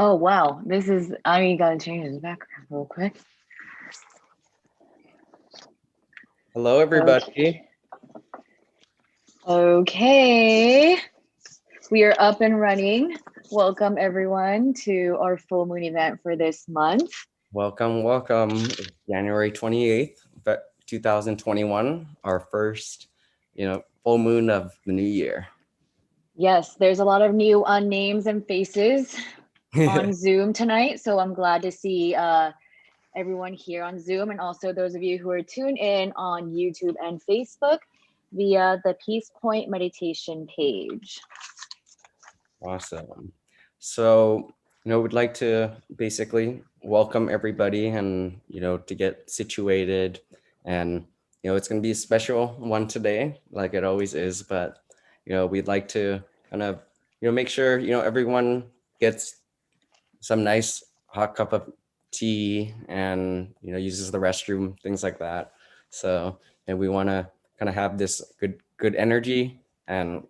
Oh wow, I gotta change the background real quick. Hello, Okay. everybody. Okay. We are up and running. Welcome everyone to our full moon event for this month. Welcome, welcome. It's January 28th, 2021, our first, full moon of the new year. Yes, there's a lot of new names and faces on Zoom tonight. So I'm glad to see everyone here on Zoom and also those of you who are tuned in on YouTube and Facebook via the Peace Point meditation page. Awesome. So, we'd like to basically welcome everybody and, to get situated. And, it's going to be a special one today, like it always is. But, we'd like to kind of, make sure, everyone gets some nice hot cup of tea and uses the restroom, things like that. So, and we want to kind of have this good energy, and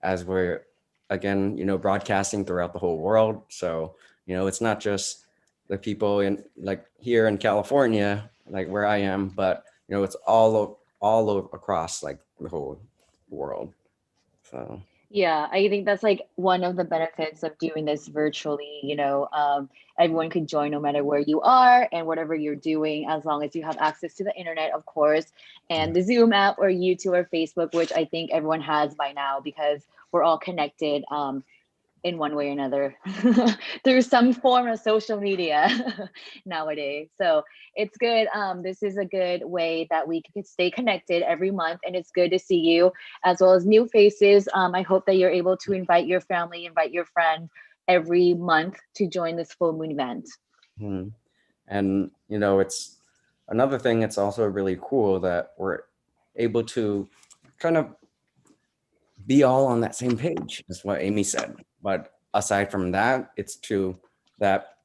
as we're again broadcasting throughout the whole world. So it's not just the people in like here in California, like where I am, but it's all across like the whole world. So Yeah, I think that's like one of the benefits of doing this virtually. Everyone could join no matter where you are and whatever you're doing, as long as you have access to the internet, of course, and the Zoom app or YouTube or Facebook, which I think everyone has by now because we're all connected. In one way or another through some form of social media nowadays. So it's good. This is a good way that we can stay connected every month, and it's good to see you as well as new faces. I hope that you're able to invite your family, invite your friend every month to join this full moon event. hmm. And it's another thing. It's also really cool that we're able to kind of be all on that same page, is what Amy said. But aside from that, it's true that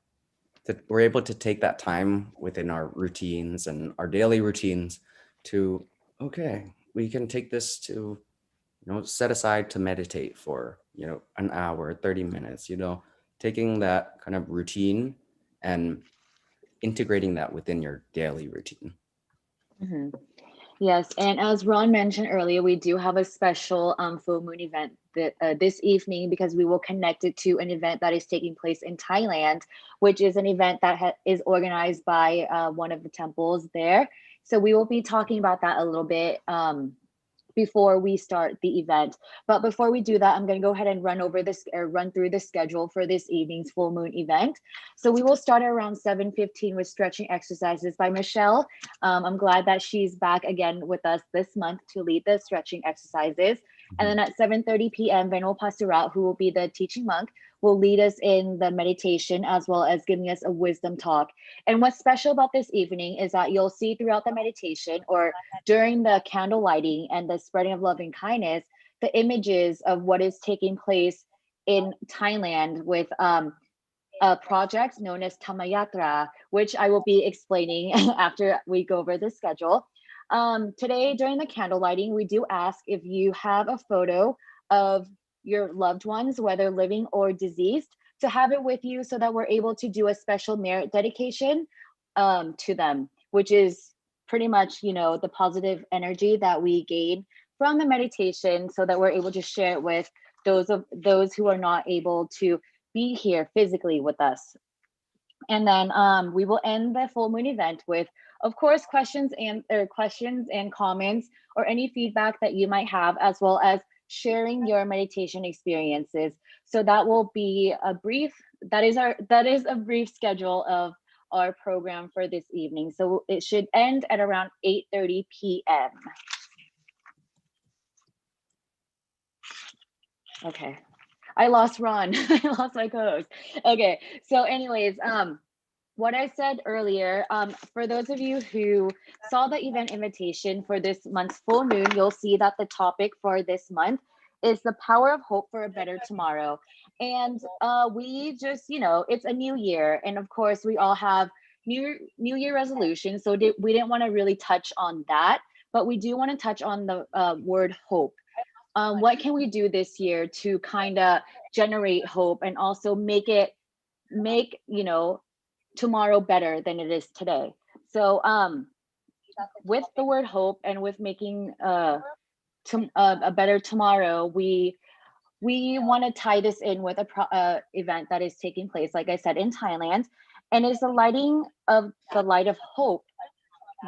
we're able to take that time within our routines and our daily routines to, okay, we can take this to, set aside to meditate for, an hour, 30 minutes, taking that kind of routine and integrating that within your daily routine. Mhm. Yes, and as Ron mentioned earlier, we do have a special full moon event this evening because we will connect it to an event that is taking place in Thailand, which is an event that is organized by one of the temples there. So we will be talking about that a little bit before we start the event. But before we do that, I'm going to go ahead and run through the schedule for this evening's full moon event. So we will start at around 7:15 with stretching exercises by Michelle. I'm glad that she's back again with us this month to lead the stretching exercises. And then at 7:30 p.m., Venerable Pasura, who will be the teaching monk, will lead us in the meditation as well as giving us a wisdom talk. And what's special about this evening is that you'll see throughout the meditation or during the candle lighting and the spreading of love and kindness, the images of what is taking place in Thailand with a project known as Tamayatra, which I will be explaining after we go over the schedule. Today, during the candle lighting, we do ask if you have a photo of your loved ones, whether living or deceased, to have it with you so that we're able to do a special merit dedication to them, which is pretty much, the positive energy that we gain from the meditation so that we're able to share it with those who are not able to be here physically with us. And then we will end the full moon event with, of course, questions and comments or any feedback that you might have, as well as sharing your meditation experiences. So that will be a brief. That is a brief schedule of our program for this evening. So it should end at around 8:30 p.m. Okay. I lost Ron. I lost my co-host. Okay. So, anyways, what I said earlier, for those of you who saw the event invitation for this month's full moon, you'll see that the topic for this month is the power of hope for a better tomorrow. And we just, it's a new year, and of course, we all have New Year resolutions. So we didn't want to really touch on that, but we do want to touch on the word hope. What can we do this year to kind of generate hope and also make it make, you know, tomorrow better than it is today. So with the word hope and with making a better tomorrow, we want to tie this in with a event that is taking place, like I said, in Thailand, and is the lighting of the light of hope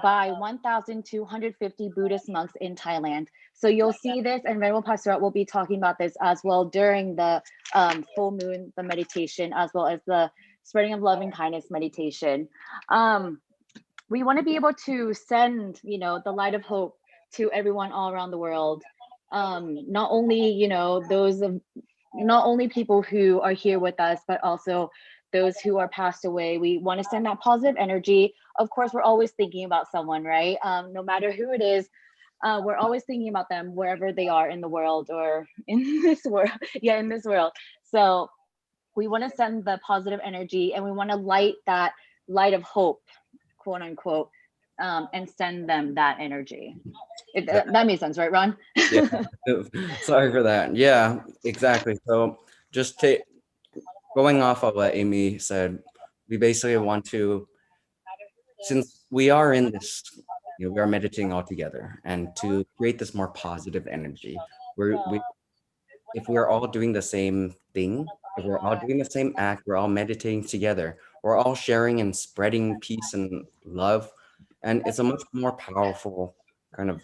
by 1,250 Buddhist monks in Thailand. So you'll see this, and Venerable Pasura will be talking about this as well during the full moon, the meditation, as well as the spreading of loving kindness meditation. We want to be able to send, you know, the light of hope to everyone all around the world. Not only, you know, not only people who are here with us, but also those who are passed away. We want to send that positive energy. Of course, we're always thinking about someone, right? No matter who it is, we're always thinking about them wherever they are in the world or in this world. Yeah, in this world. So we want to send the positive energy, and we want to light that light of hope, quote unquote, and send them that energy. That makes sense, right, Ron? Yeah. Sorry for that. Yeah, exactly. So just going off of what Amy said, we basically want to, since we are in this, we are meditating all together, and to create this more positive energy, we if we're all doing the same thing, if we're all doing the same act, we're all meditating together, we're all sharing and spreading peace and love, and it's a much more powerful kind of,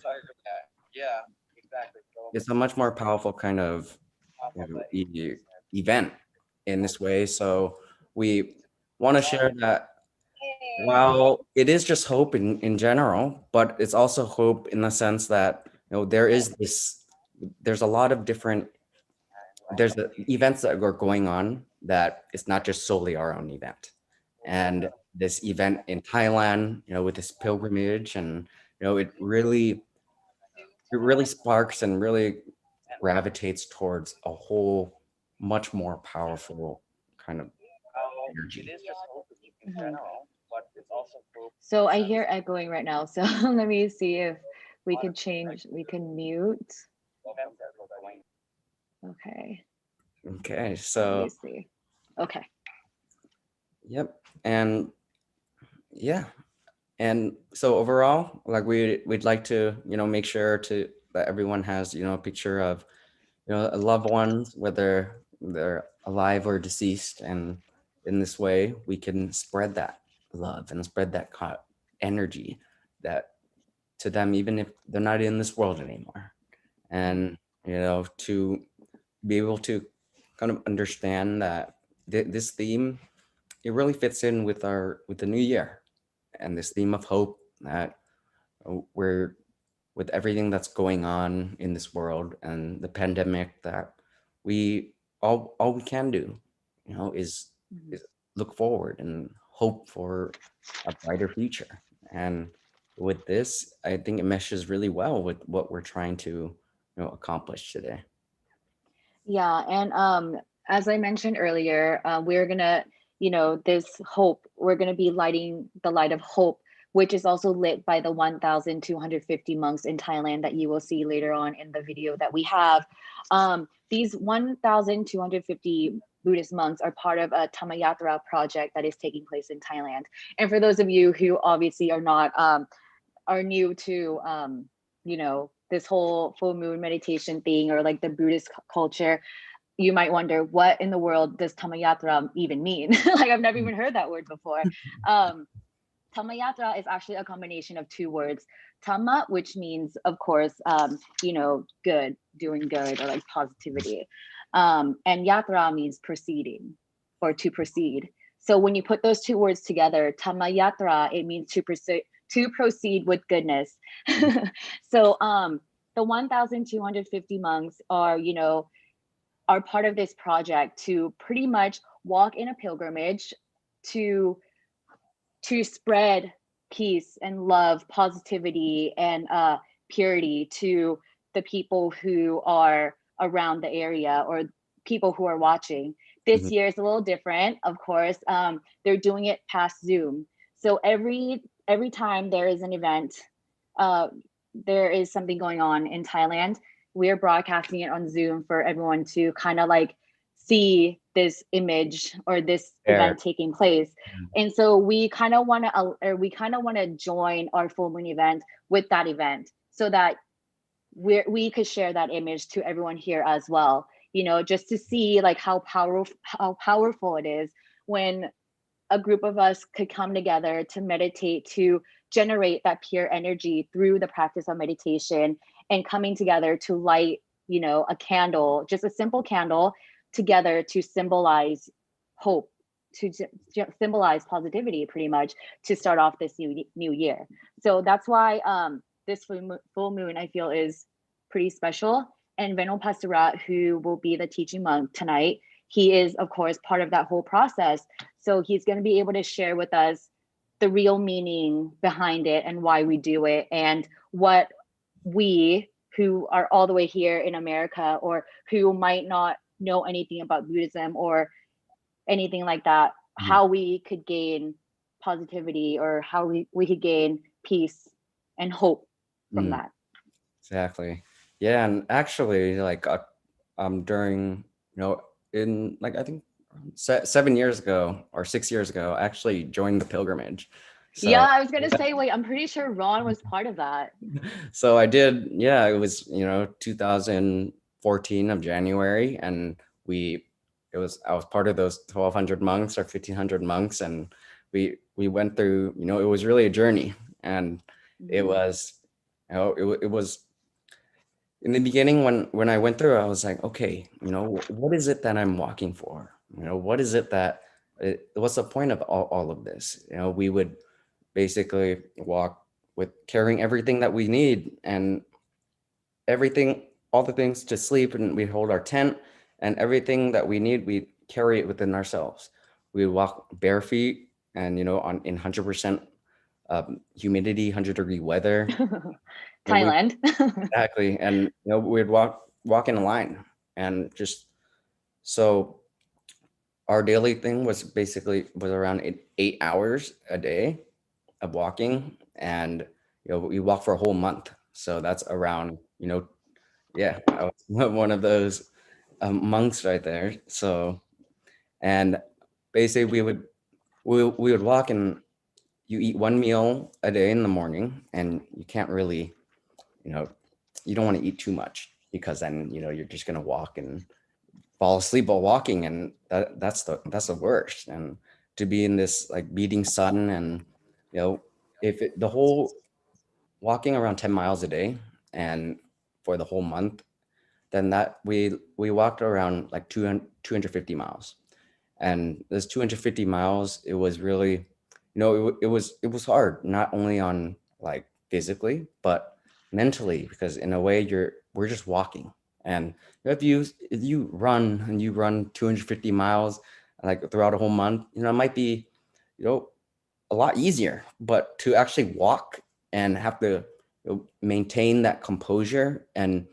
it's a much more powerful kind of, event in this way. So we want to share that while it is just hope in general, but it's also hope in the sense that, there is this, there's a lot of different, there's events that are going on that it's not just solely our own event. And this event in Thailand, with this pilgrimage, and it really sparks and really gravitates towards a whole much more powerful kind of energy. Mhm. So I hear echoing right now. So let me see if we can change, we can mute. Okay, Okay, let me so see. Okay. yep, and yeah, and so overall, like we'd like to, make sure to that everyone has, a picture of, loved ones, whether they're alive or deceased, and in this way we can spread that love and spread that energy that to them, even if they're not in this world anymore. And to be able to kind of understand that this theme, it really fits in with the new year, and this theme of hope that, we're, with everything that's going on in this world and the pandemic, that we all we can do, Mhm. is look forward and hope for a brighter future. And with this, I think it meshes really well with what we're trying to, accomplish today. Yeah, and as I mentioned earlier, we're gonna, you know, this hope, we're gonna be lighting the light of hope, which is also lit by the 1,250 monks in Thailand that you will see later on in the video that we have. These 1,250 Buddhist monks are part of a Dhammayatra project that is taking place in Thailand. And for those of you who obviously are not are new to you know, this whole full moon meditation thing or like the Buddhist culture, you might wonder, what in the world does Tamayatra even mean? Like, I've never even heard that word before. um Tamayatra is actually a combination of two words. Tama, which means, of course, you know, good, doing good, or like positivity. And yatra means proceeding or to proceed. So when you put those two words together, Tamayatra, it means to proceed with goodness. So the 1,250 monks are, you know, are part of this project to pretty much walk in a pilgrimage to spread peace and love, positivity, and purity to the people who are around the area or people who are watching. This Mhm. year is a little different, of course. They're doing it past Zoom. So every time there is an event, uh, there is something going on in Thailand, we're broadcasting it on Zoom for everyone to kind of like see this image or this There. event taking place. And so we kind of want to, or we kind of want to join our full moon event with that event so that we could share that image to everyone here as well, you know, just to see like how powerful it is when a group of us could come together to meditate, to generate that pure energy through the practice of meditation, and coming together to light, you know, a candle, just a simple candle together to symbolize hope, to symbolize positivity, pretty much, to start off this new year. So that's why this full moon I feel is pretty special. And Venerable Pasura, who will be the teaching monk tonight, he is of course part of that whole process. So he's going to be able to share with us the real meaning behind it and why we do it, and what we who are all the way here in America, or who might not know anything about Buddhism or anything like that, how we could gain positivity, or how we could gain peace and hope from that. Exactly. Yeah, and actually, like, during, you know, in like I think 7 years ago or 6 years ago, I actually joined the pilgrimage. Yeah, So I was gonna say, wait, I'm pretty sure Ron was part of that. so I did. Yeah, it was 2014 of January, and I was part of those 1,200 monks or 1,500 monks, and we went through. It was really a journey, and it was it was in the beginning when I went through, I was like, okay, what is it that I'm walking for? What is it that, what's the point of all of this? We would basically walk with carrying everything that we need and everything, all the things to sleep, and we hold our tent and everything that we need, we carry it within ourselves. We walk bare feet and, in 100% humidity, 100-degree weather. And we Thailand. Exactly. And we'd walk in a line, and just so our daily thing was around 8 hours a day of walking, and we walk for a whole month. So that's around, yeah, I was one of those monks right there. So, and basically we would walk, and you eat one meal a day in the morning, and you can't really, you know you don't want to eat too much, because then you're just going to walk and fall asleep while walking, and that's the worst. And to be in this like beating sun, and if the whole walking around 10 miles a day, and for the whole month, then that we walked around like 250 miles. And this 250 miles, it was really, it was hard, not only on like physically, but mentally, because in a way we're just walking. And if you run, and you run 250 miles like throughout a whole month, it might be, a lot easier. But to actually walk and have to maintain that composure, and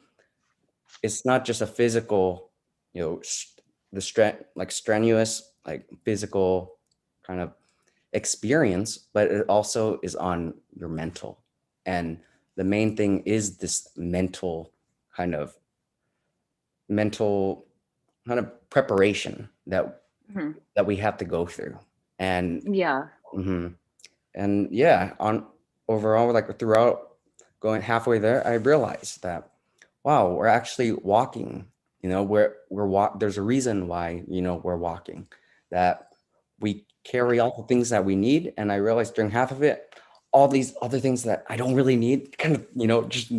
it's not just a physical, the like strenuous, like physical kind of experience, but it also is on your mental. And the main thing is this kind of mental kind of preparation that we have to go through. And Yeah. mhm. And yeah, on overall, like throughout going halfway there, I realized that, wow, we're actually walking. There's a reason why we're walking, that we carry all the things that we need. And I realized during half of it, all these other things that I don't really need, kind of just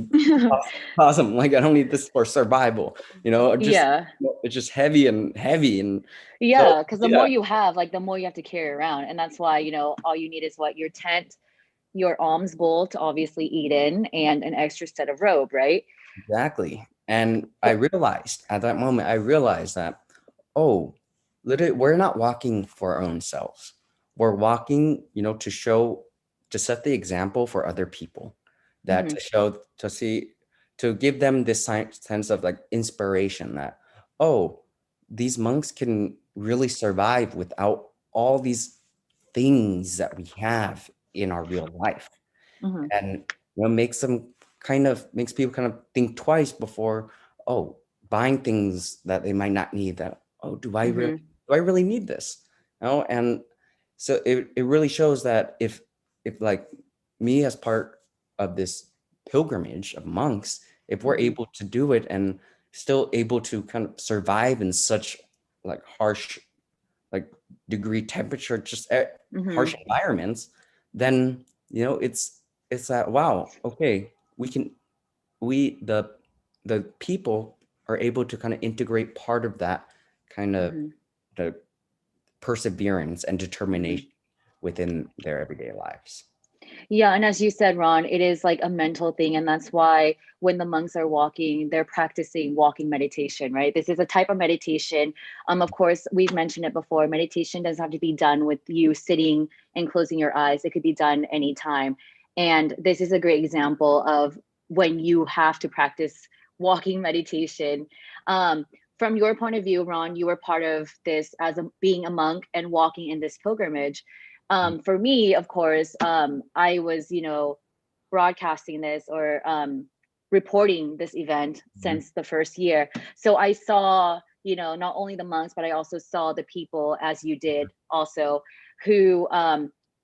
awesome. Like, I don't need this for survival. Just Yeah. it's just heavy and heavy, and so Yeah, because the yeah. more you have, like the more you have to carry around. And that's why, all you need is what? Your tent, your alms bowl to obviously eat in, and an extra set of robe, right? Exactly. And I realized at that moment, that, oh, literally, we're not walking for our own selves. We're walking, to set the example for other people, that Hmm. to give them this sense of like inspiration, that, oh, these monks can really survive without all these things that we have in our real life. Hmm. And makes people kind of think twice before, oh, buying things that they might not need, that, oh, Mm-hmm. do I really need this? And so it really shows that if like me as part of this pilgrimage of monks, if we're Mm-hmm. able to do it and still able to kind of survive in such like harsh like degree temperature, just Mm-hmm. harsh environments, then it's that, wow, okay, we can we the people are able to kind of integrate part of that kind of Mm-hmm. the perseverance and Mm-hmm. determination within their everyday lives. Yeah, and as you said, Ron, it is like a mental thing. And that's why when the monks are walking, they're practicing walking meditation, right? This is a type of meditation. Of course, we've mentioned it before. Meditation doesn't have to be done with you sitting and closing your eyes. It could be done anytime. And this is a great example of when you have to practice walking meditation. From your point of view, Ron, you were part of this as being a monk and walking in this pilgrimage. For me, of course, I was, broadcasting this or reporting this event Mhm. since the first year. So I saw, not only the monks, but I also saw the people, as you did also, who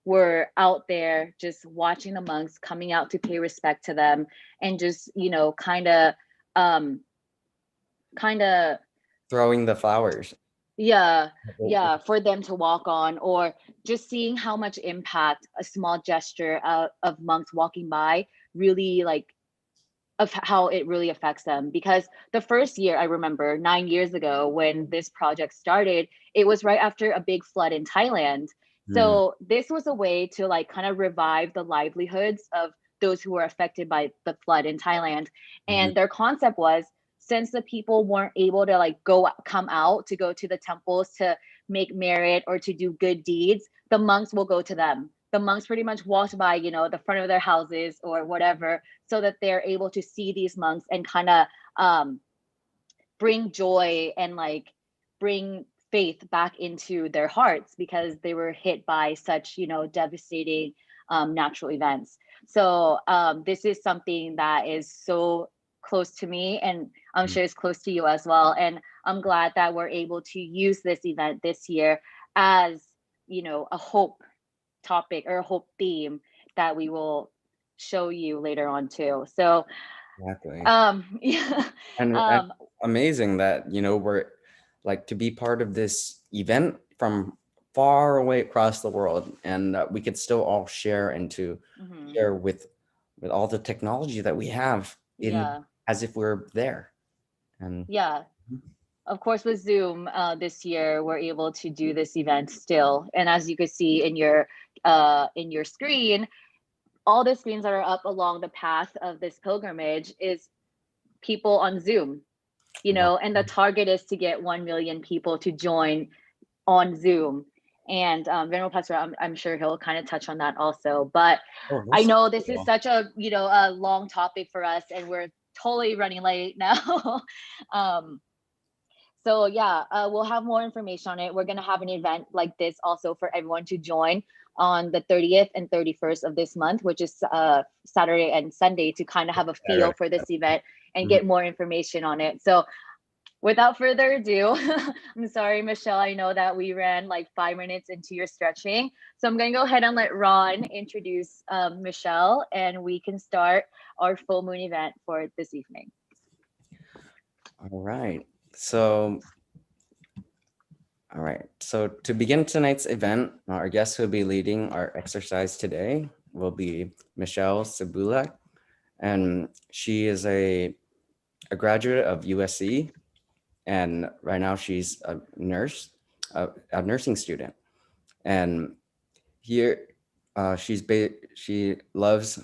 were out there just watching the monks, coming out to pay respect to them, and just, um, kind of Throwing the flowers. yeah, yeah, for them to walk on, or just seeing how much impact a small gesture of monks walking by really like of how it really affects them. Because the first year, I remember 9 years ago when this project started, it was right after a big flood in Thailand. Mm, So this was a way to like kind of revive the livelihoods of those who were affected by the flood in Thailand. mhm, And their concept was, since the people weren't able to like come out to go to the temples to make merit or to do good deeds, the monks will go to them. The monks pretty much walked by, the front of their houses or whatever, so that they're able to see these monks and kind of um, bring joy and like bring faith back into their hearts, because they were hit by such, devastating natural events. So this is something that is so close to me, and I'm mm. sure it's close to you as well. And I'm glad that we're able to use this event this year as, a hope topic or a hope theme that we will show you later on too. So Exactly. yeah. And amazing that, we're like to be part of this event from far away across the world, and we could still all share and to Mhm. share with all the technology that we have in Yeah, as if we're there. And yeah, of course with Zoom this year we're able to do this event still, and as you could see in your screen, all the screens that are up along the path of this pilgrimage is people on Zoom, wow. and the target is to get 1 million people to join on Zoom. And Venerable Pastor, I'm sure he'll kind of touch on that also. But Oh, I that's so know this is cool. such a long topic for us, and we're totally running late now. um, so yeah, we'll have more information on it. We're gonna have an event like this also for everyone to join on the 30th and 31st of this month, which is Saturday and Sunday, to kind of have a feel Saturday. for this event and Mhm. get more information on it. So without further ado, I'm sorry, Michelle, I know that we ran like 5 minutes into your stretching. So I'm going to go ahead and let Ron introduce Michelle, and we can start our full moon event for this evening. All right. So, all right. So to begin tonight's event, our guest who will be leading our exercise today will be Michelle Cebula, and she is a graduate of USC, and right now she's a nurse, a nursing student. And here, she loves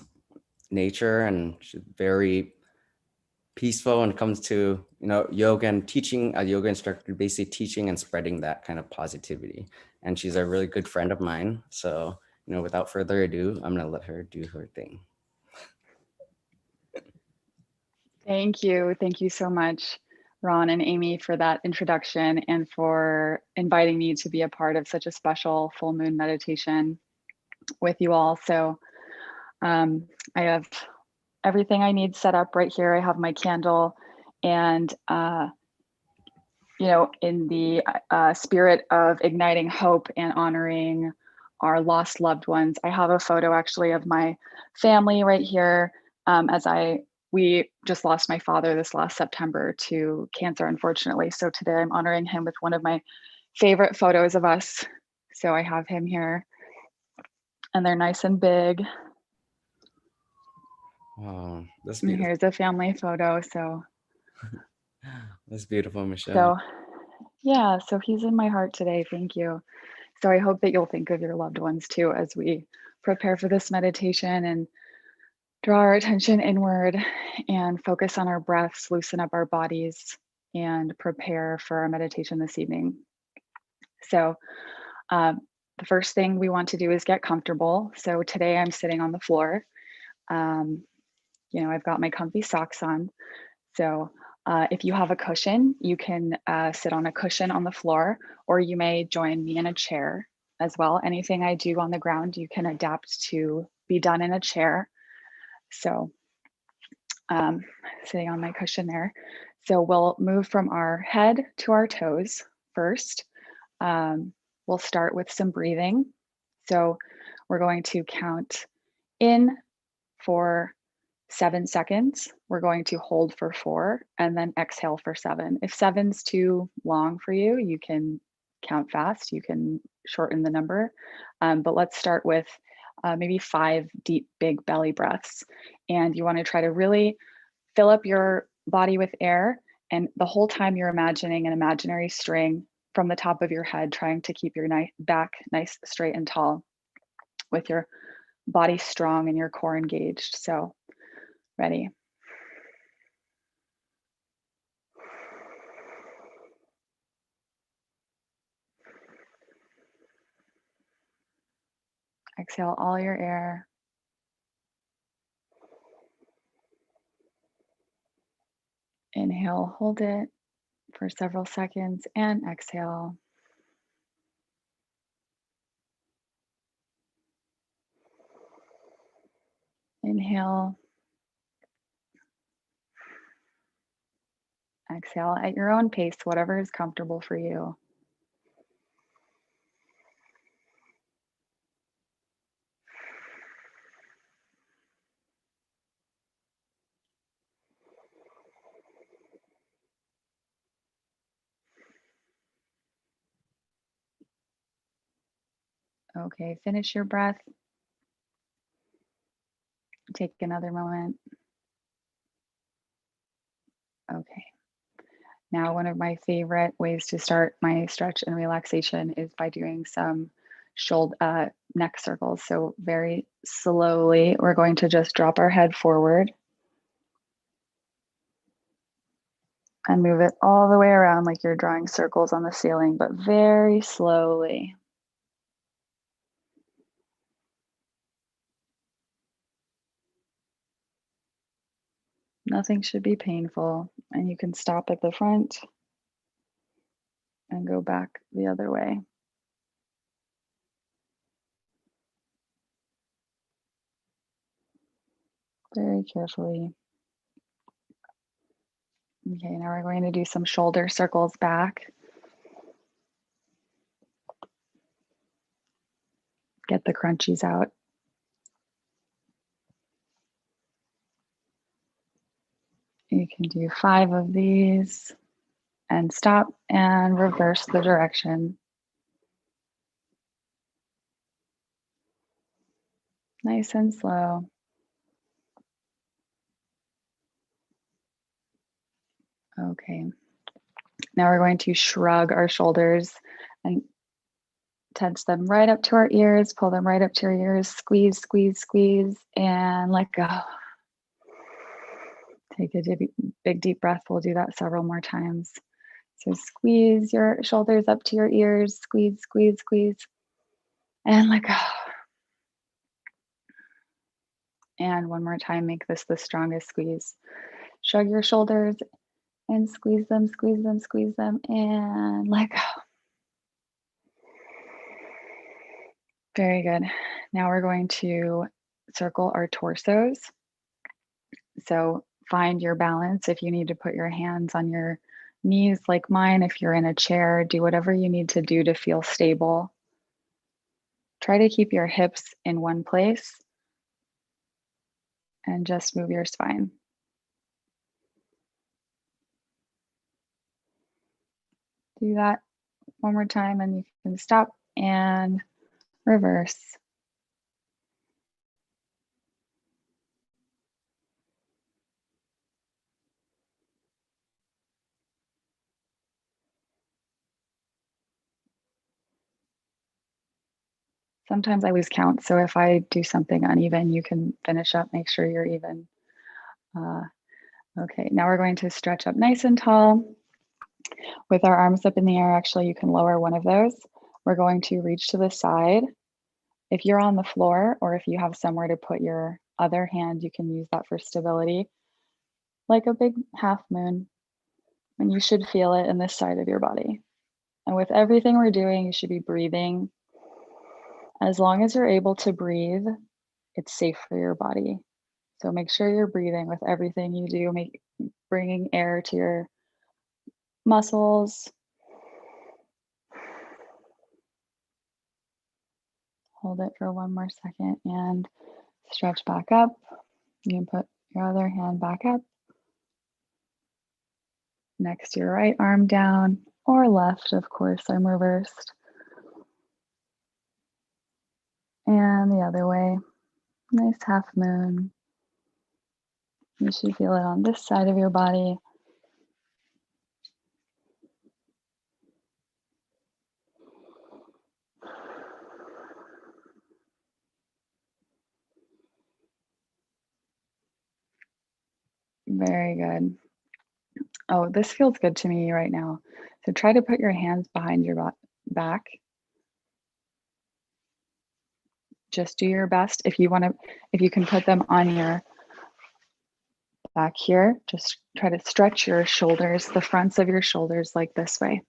nature, and she's very peaceful when it comes to yoga and teaching, a yoga instructor, basically teaching and spreading that kind of positivity. And she's a really good friend of mine. So without further ado, I'm gonna let her do her thing. Thank you. Thank you so much, Ron and Amy, for that introduction and for inviting me to be a part of such a special full moon meditation with you all. So I have everything I need set up right here. I have my candle, and in the spirit of igniting hope and honoring our lost loved ones, I have a photo actually of my family right here. We just lost my father this last September to cancer, unfortunately. So today I'm honoring him with one of my favorite photos of us. So I have him here, and they're nice and big. Oh, that's And beautiful. here's a family photo. So That's beautiful, Michelle. So yeah, so he's in my heart today. Thank you. So I hope that you'll think of your loved ones too as we prepare for this meditation and draw our attention inward and focus on our breaths, loosen up our bodies, and prepare for our meditation this evening. So the first thing we want to do is get comfortable. So today I'm sitting on the floor. I've got my comfy socks on. So if you have a cushion, you can sit on a cushion on the floor, or you may join me in a chair as well. Anything I do on the ground, you can adapt to be done in a chair. So sitting on my cushion there. So we'll move from our head to our toes first. We'll start with some breathing. So we're going to count in for 7 seconds. We're going to hold for 4 and then exhale for 7. If 7's too long for you, you can count fast. You can shorten the number. But let's start with maybe 5 deep, big belly breaths. And you want to try to really fill up your body with air. And the whole time you're imagining an imaginary string from the top of your head, trying to keep your back nice, straight, and tall with your body strong and your core engaged. So ready. Exhale all your air. Inhale, hold it for several seconds, and exhale. Inhale. Exhale at your own pace, whatever is comfortable for you. Okay, finish your breath. Take another moment. Okay. Now, one of my favorite ways to start my stretch and relaxation is by doing some shoulder neck circles. So very slowly, we're going to just drop our head forward and move it all the way around like you're drawing circles on the ceiling, but very slowly. Nothing should be painful, and you can stop at the front and go back the other way. Very carefully. Okay, now we're going to do some shoulder circles back. Get the crunchies out. You can do 5 of these and stop and reverse the direction. Nice and slow. Okay. Now we're going to shrug our shoulders and tense them right up to our ears, pull them right up to our ears, squeeze, squeeze, squeeze, and let go. Take a big deep breath. We'll do that several more times. So squeeze your shoulders up to your ears, squeeze, squeeze, squeeze, and let go. And one more time, make this the strongest squeeze. Shrug your shoulders and squeeze them, squeeze them, squeeze them, and let go. Very good. Now we're going to circle our torsos. So find your balance. If you need to put your hands on your knees like mine. If you're in a chair, do whatever you need to do to feel stable. Try to keep your hips in one place and just move your spine. Do that one more time and you can stop and reverse. Sometimes I lose count, so if I do something uneven, you can finish up, make sure you're even. Okay, now we're going to stretch up nice and tall. With our arms up in the air, actually, you can lower one of those. We're going to reach to the side. If you're on the floor or if you have somewhere to put your other hand, you can use that for stability, like a big half moon. And you should feel it in this side of your body. And with everything we're doing, you should be breathing. As long as you're able to breathe, it's safe for your body. So make sure you're breathing with everything you do, bringing air to your muscles. Hold it for one more second and stretch back up. You can put your other hand back up next to your right arm down, or left, of course, I'm reversed. And the other way, nice half moon. You should feel it on this side of your body. Very good. Oh, this feels good to me right now. So try to put your hands behind your back. Just do your best. If you can put them on your back here, just try to stretch your shoulders, the fronts of your shoulders like this way.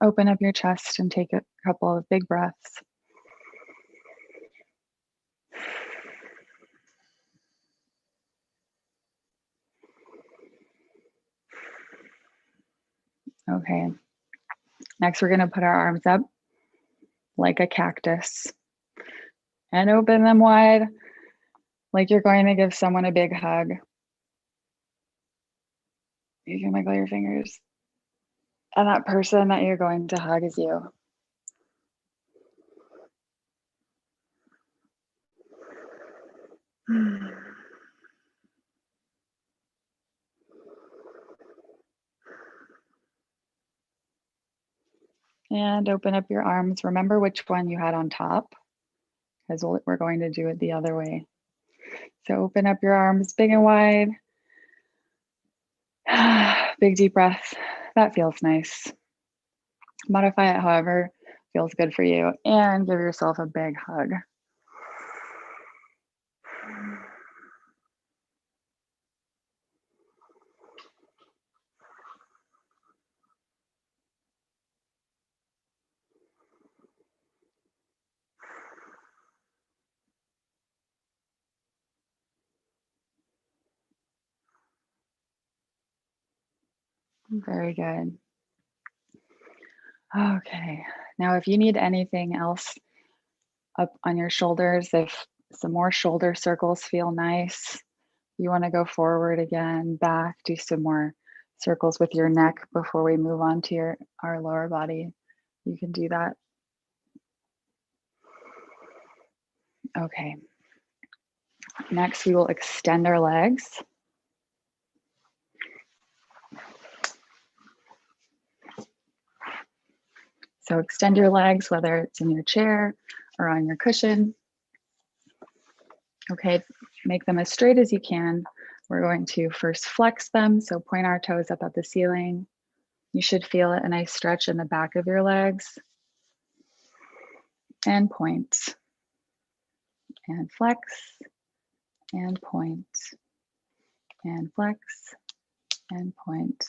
Open up your chest and take a couple of big breaths. Okay. Next, we're going to put our arms up like a cactus and open them wide like you're going to give someone a big hug. You can wiggle your fingers. And that person that you're going to hug is you. And open up your arms. Remember which one you had on top, because we're going to do it the other way. So open up your arms big and wide. Big deep breath. That feels nice. Modify it however feels good for you, and give yourself a big hug. Very good. Okay, now if you need anything else up on your shoulders, if some more shoulder circles feel nice, you want to go forward again, back, do some more circles with your neck before we move on to our lower body. You can do that. Okay. Next, we will extend our legs. So extend your legs, whether it's in your chair or on your cushion. Okay, make them as straight as you can. We're going to first flex them. So point our toes up at the ceiling. You should feel a nice stretch in the back of your legs. And point. And flex. And point. And flex. And point.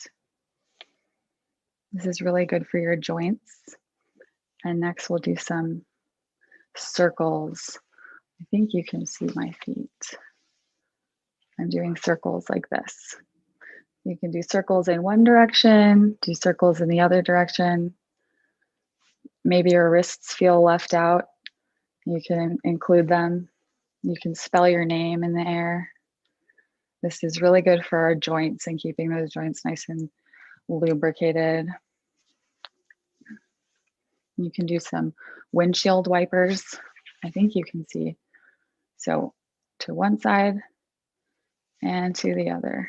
This is really good for your joints. And next we'll do some circles. I think you can see my feet. I'm doing circles like this. You can do circles in one direction, do circles in the other direction. Maybe your wrists feel left out. You can include them. You can spell your name in the air. This is really good for our joints and keeping those joints nice and lubricated. You can do some windshield wipers. I think you can see. So to one side and to the other.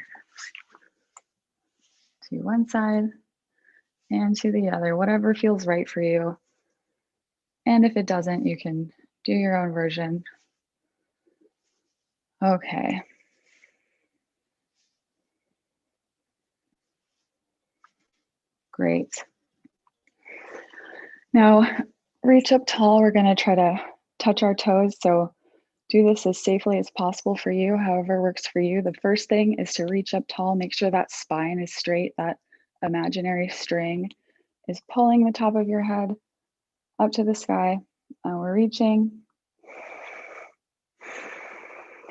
To one side and to the other, whatever feels right for you. And if it doesn't, you can do your own version. Okay. Great. Now, reach up tall. We're going to try to touch our toes. So do this as safely as possible for you, however works for you. The first thing is to reach up tall. Make sure that spine is straight. That imaginary string is pulling the top of your head up to the sky. We're reaching.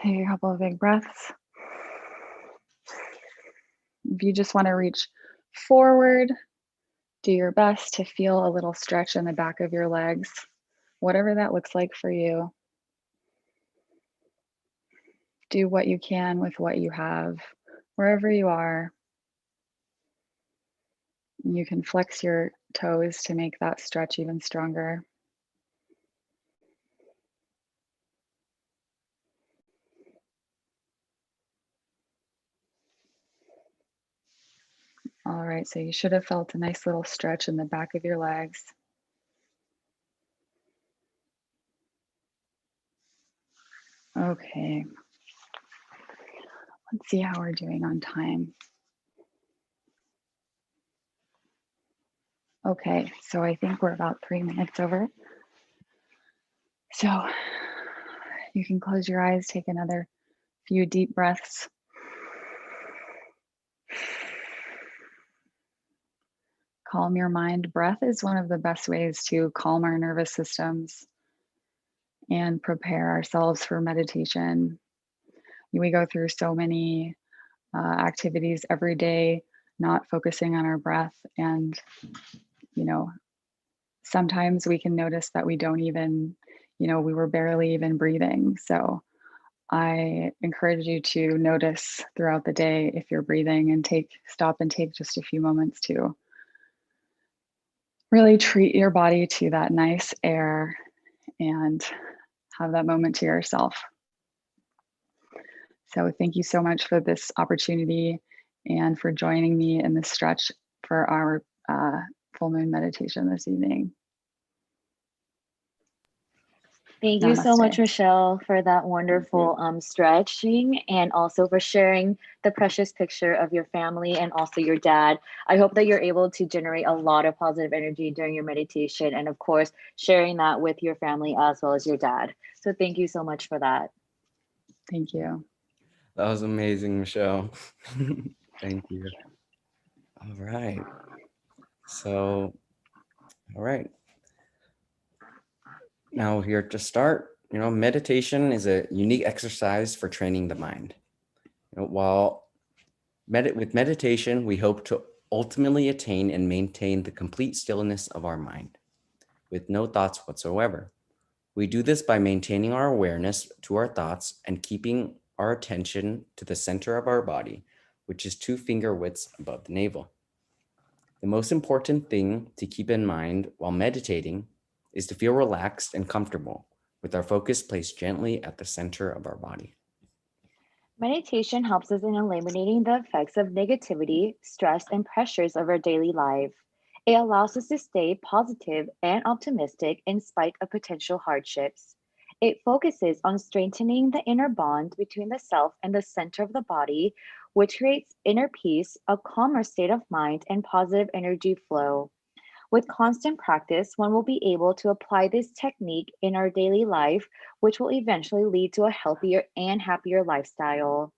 Take a couple of big breaths. If you just want to reach forward, do your best to feel a little stretch in the back of your legs, whatever that looks like for you. Do what you can with what you have, wherever you are. You can flex your toes to make that stretch even stronger. All right, so you should have felt a nice little stretch in the back of your legs. Okay. Let's see how we're doing on time. Okay, so I think we're about 3 minutes over. So you can close your eyes, take another few deep breaths. Calm your mind. Breath is one of the best ways to calm our nervous systems and prepare ourselves for meditation. We go through so many activities every day, not focusing on our breath. And, sometimes we can notice that we don't even, we were barely even breathing. So I encourage you to notice throughout the day if you're breathing and stop and take just a few moments to really treat your body to that nice air and have that moment to yourself. So thank you so much for this opportunity and for joining me in this stretch for our full moon meditation this evening. Thank you so much, Namaste. Michelle, for that wonderful stretching, and also for sharing the precious picture of your family and also your dad. I hope that you're able to generate a lot of positive energy during your meditation, and of course, sharing that with your family as well as your dad. So thank you so much for that. Thank you. That was amazing, Michelle. Thank you. All right. So, all right. Now here to start, meditation is a unique exercise for training the mind. While with meditation, we hope to ultimately attain and maintain the complete stillness of our mind with no thoughts whatsoever. We do this by maintaining our awareness to our thoughts and keeping our attention to the center of our body, which is 2 finger widths above the navel. The most important thing to keep in mind while meditating is to feel relaxed and comfortable, with our focus placed gently at the center of our body. Meditation helps us in eliminating the effects of negativity, stress, and pressures of our daily life. It allows us to stay positive and optimistic in spite of potential hardships. It focuses on strengthening the inner bond between the self and the center of the body, which creates inner peace, a calmer state of mind, and positive energy flow. With constant practice, one will be able to apply this technique in our daily life, which will eventually lead to a healthier and happier lifestyle.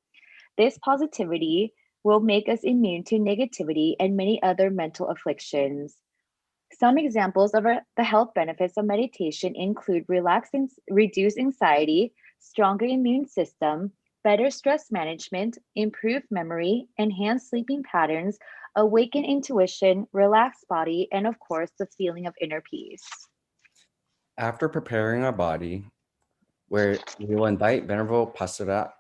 This positivity will make us immune to negativity and many other mental afflictions. Some examples of the health benefits of meditation include reduced anxiety, stronger immune system, better stress management, improved memory, enhanced sleeping patterns, awaken intuition, relaxed body, and of course, the feeling of inner peace. After preparing our body, we will invite Venerable Pasura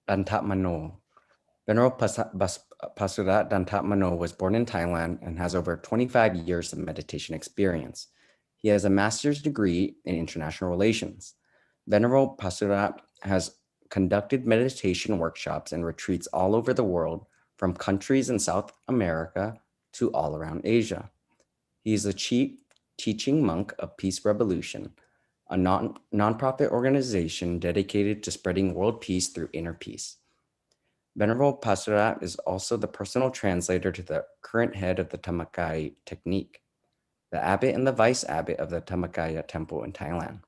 Dantamano. Venerable Pasura Dantamano was born in Thailand and has over 25 years of meditation experience. He has a master's degree in international relations. Venerable Pasura has conducted meditation workshops and retreats all over the world, from countries in South America to all around Asia. He is the chief teaching monk of Peace Revolution, a nonprofit organization dedicated to spreading world peace through inner peace. Venerable Pasura is also the personal translator to the current head of the Dhammakaya technique, the abbot and the vice abbot of the Dhammakaya Temple in Thailand.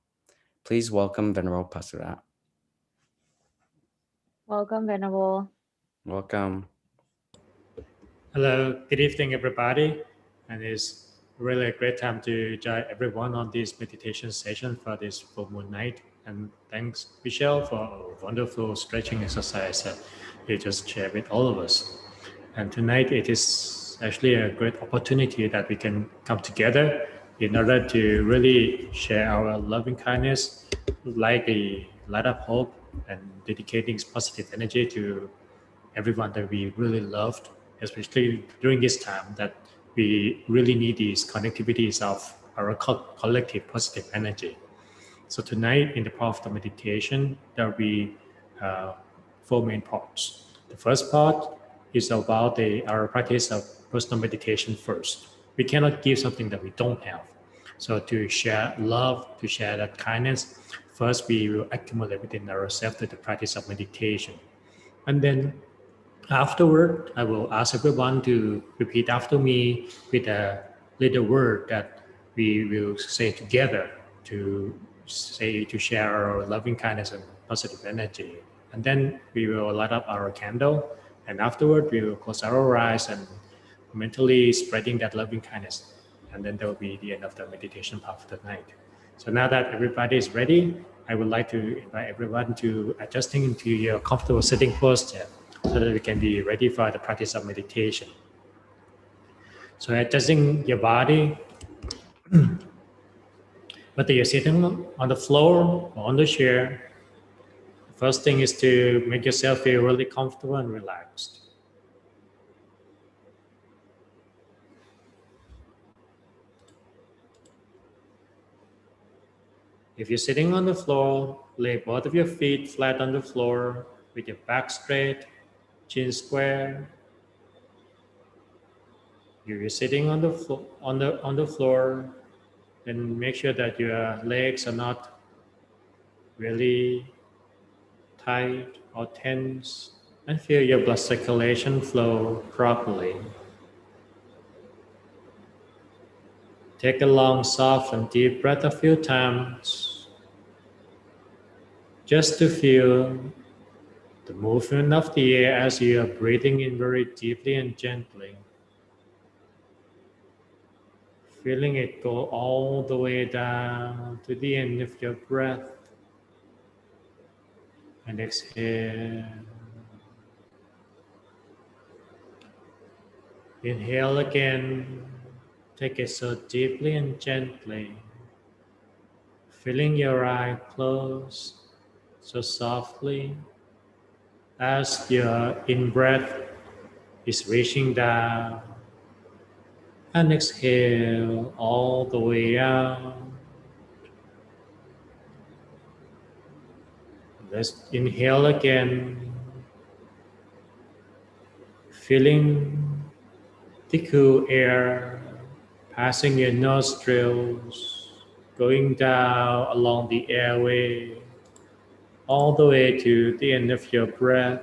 Please welcome Venerable Pasura. Welcome, Venerable. Welcome. Hello, good evening, everybody. And it's really a great time to join everyone on this meditation session for this full moon night. And thanks, Michelle, for a wonderful stretching exercise that you just shared with all of us. And tonight it is actually a great opportunity that we can come together in order to really share our loving kindness, like a light of hope, and dedicating positive energy to everyone that we really loved, especially during this time that we really need these connectivities of our collective positive energy. So tonight in the part of the meditation, there will be 4 main parts. The first part is about our practice of personal meditation first. We cannot give something that we don't have. So to share love, to share that kindness, first we will accumulate within ourselves through the practice of meditation. And then afterward, I will ask everyone to repeat after me with a little word that we will say together to share our loving kindness and positive energy. And then we will light up our candle, and afterward we will close our eyes and mentally spreading that loving kindness. And then that will be the end of the meditation part of the night. So now that everybody is ready, I would like to invite everyone to adjusting into your comfortable sitting posture, so that we can be ready for the practice of meditation. So adjusting your body, whether you're sitting on the floor or on the chair, the first thing is to make yourself feel really comfortable and relaxed. If you're sitting on the floor, lay both of your feet flat on the floor with your back straight, chin square. If you're sitting on the floor, then make sure that your legs are not really tight or tense, and feel your blood circulation flow properly. Take a long, soft, and deep breath a few times, just to feel the movement of the air as you are breathing in very deeply and gently. Feeling it go all the way down to the end of your breath. And exhale. Inhale again. Take it so deeply and gently. Feeling your eye close so softly as your in-breath is reaching down. And exhale all the way out. Let's inhale again. Feeling the cool air passing your nostrils, going down along the airway, all the way to the end of your breath.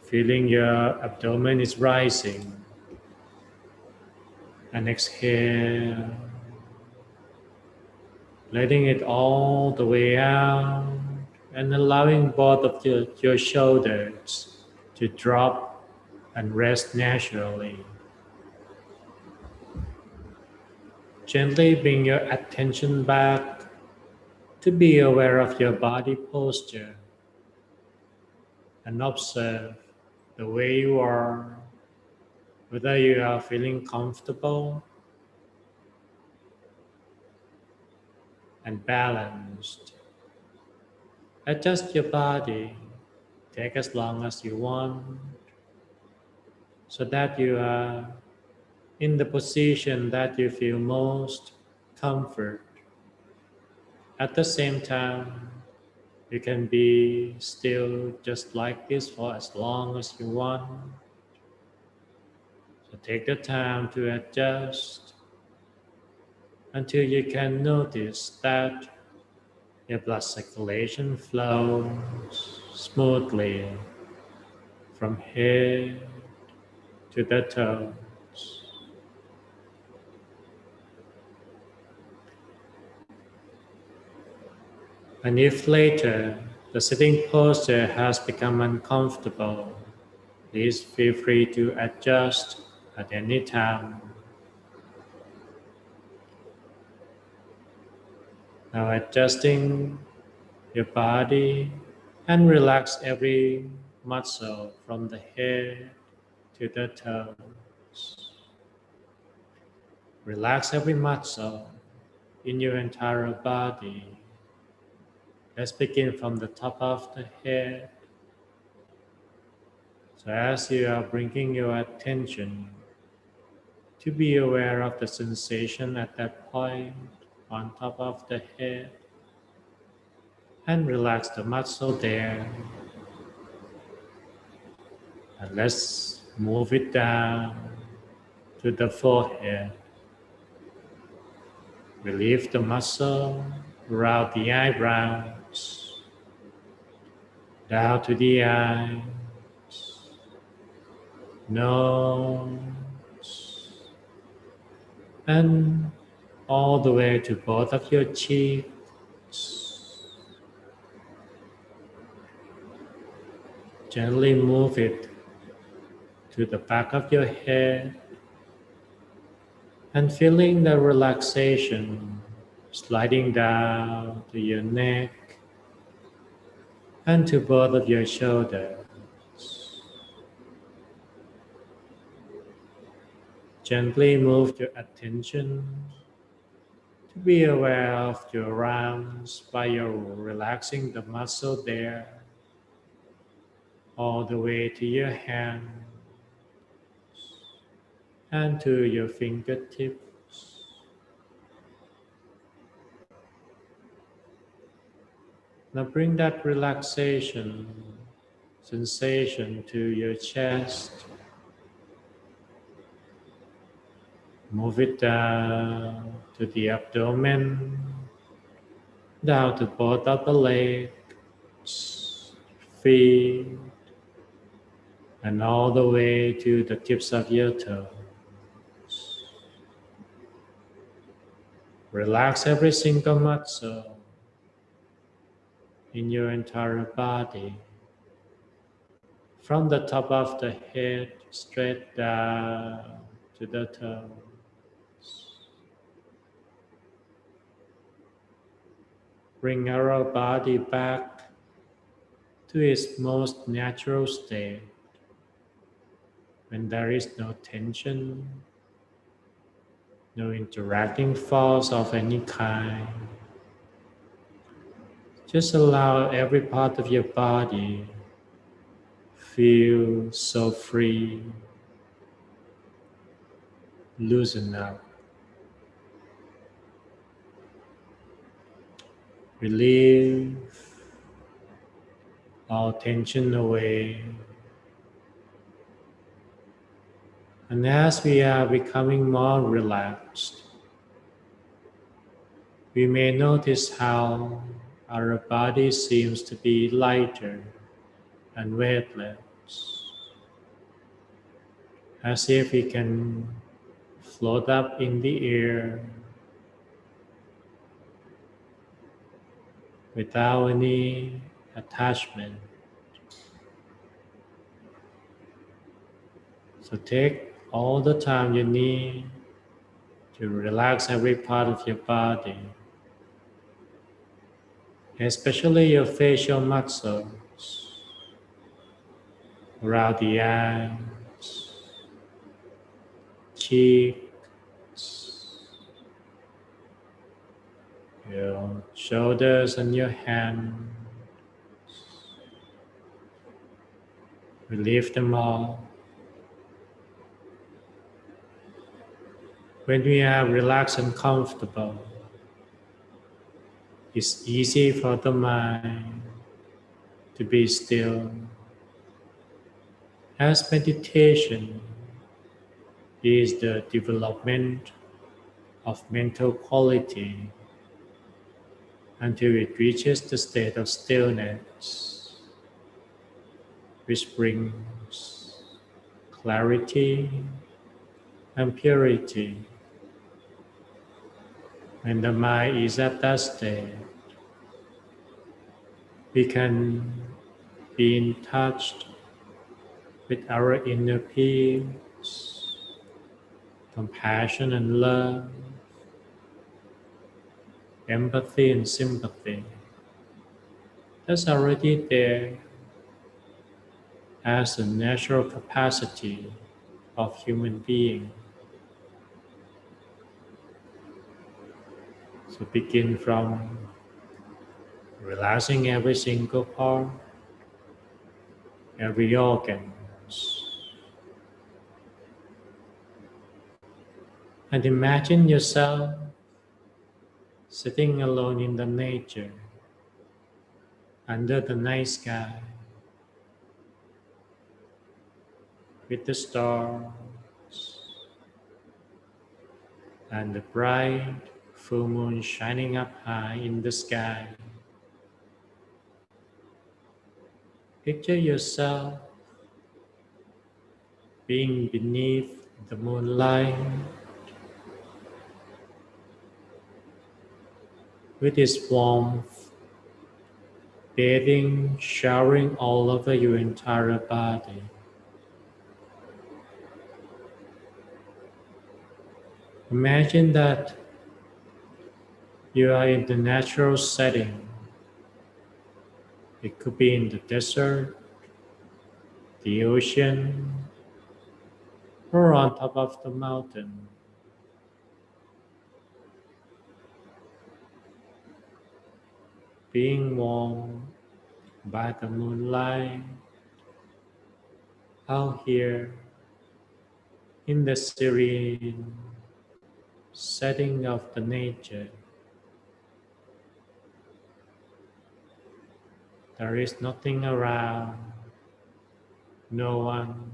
Feeling your abdomen is rising. And exhale, letting it all the way out, and allowing both of your shoulders to drop and rest naturally. Gently bring your attention back to be aware of your body posture and observe the way you are, whether you are feeling comfortable and balanced. Adjust your body, take as long as you want, so that you are in the position that you feel most comfort. At the same time, you can be still just like this for as long as you want. So take the time to adjust until you can notice that your blood circulation flows smoothly from head to the toes. And if later the sitting posture has become uncomfortable, please feel free to adjust at any time. Now adjusting your body and relax every muscle from the head to the toes. Relax every muscle in your entire body. Let's begin from the top of the head. So as you are bringing your attention to be aware of the sensation at that point on top of the head, and relax the muscle there. And let's move it down to the forehead. Relieve the muscle around the eyebrows, down to the eyes, nose, and all the way to both of your cheeks. Gently move it to the back of your head and feeling the relaxation sliding down to your neck and to both of your shoulders. Gently move your attention to be aware of your arms by your relaxing the muscle there all the way to your hand and to your fingertips. Now bring that relaxation sensation to your chest. Move it down to the abdomen, down to both of the legs, feet, and all the way to the tips of your toes. Relax every single muscle in your entire body, from the top of the head straight down to the toes. Bring our body back to its most natural state, when there is no tension, no interacting force of any kind. Just allow every part of your body feel so free, loosen up. Relieve all tension away. And as we are becoming more relaxed, we may notice how our body seems to be lighter and weightless, as if we can float up in the air without any attachment. So take all the time you need to relax every part of your body. especially your facial muscles around the eyes, cheeks, your shoulders and your hands. Relieve them all. When we are relaxed and comfortable, it's easy for the mind to be still. As meditation is the development of mental quality until it reaches the state of stillness, which brings clarity and purity. When the mind is at that state, we can be in touch with our inner peace, compassion and love, empathy and sympathy. That's already there as a natural capacity of human being. So begin from relaxing every single part, every organ, and imagine yourself sitting alone in the nature, under the night sky, with the stars and the bright full moon shining up high in the sky. Picture yourself being beneath the moonlight with its warmth, bathing, showering all over your entire body. Imagine that you are in the natural setting. It could be in the desert, the ocean, or on top of the mountain. Being warmed by the moonlight out here in the serene setting of the nature. There is nothing around, no one,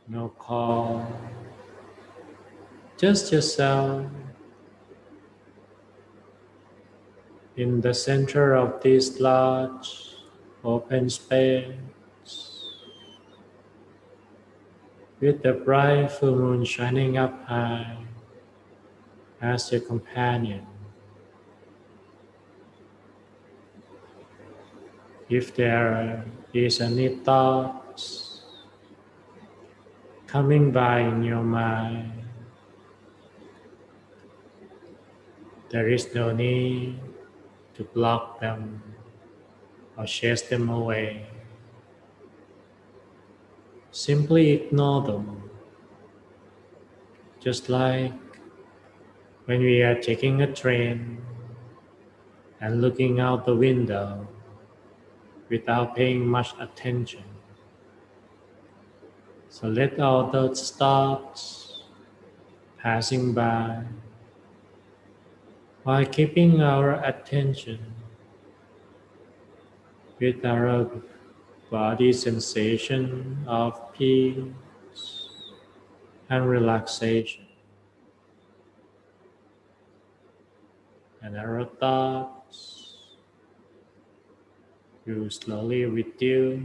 no call, just yourself in the center of this large open space with the bright full moon shining up high as your companion. If there is any thoughts coming by in your mind, there is no need to block them or chase them away. Simply ignore them, just like when we are taking a train and looking out the window without paying much attention. So let all those thoughts passing by while keeping our attention with our body sensation of peace and relaxation. And our thoughts will slowly reduce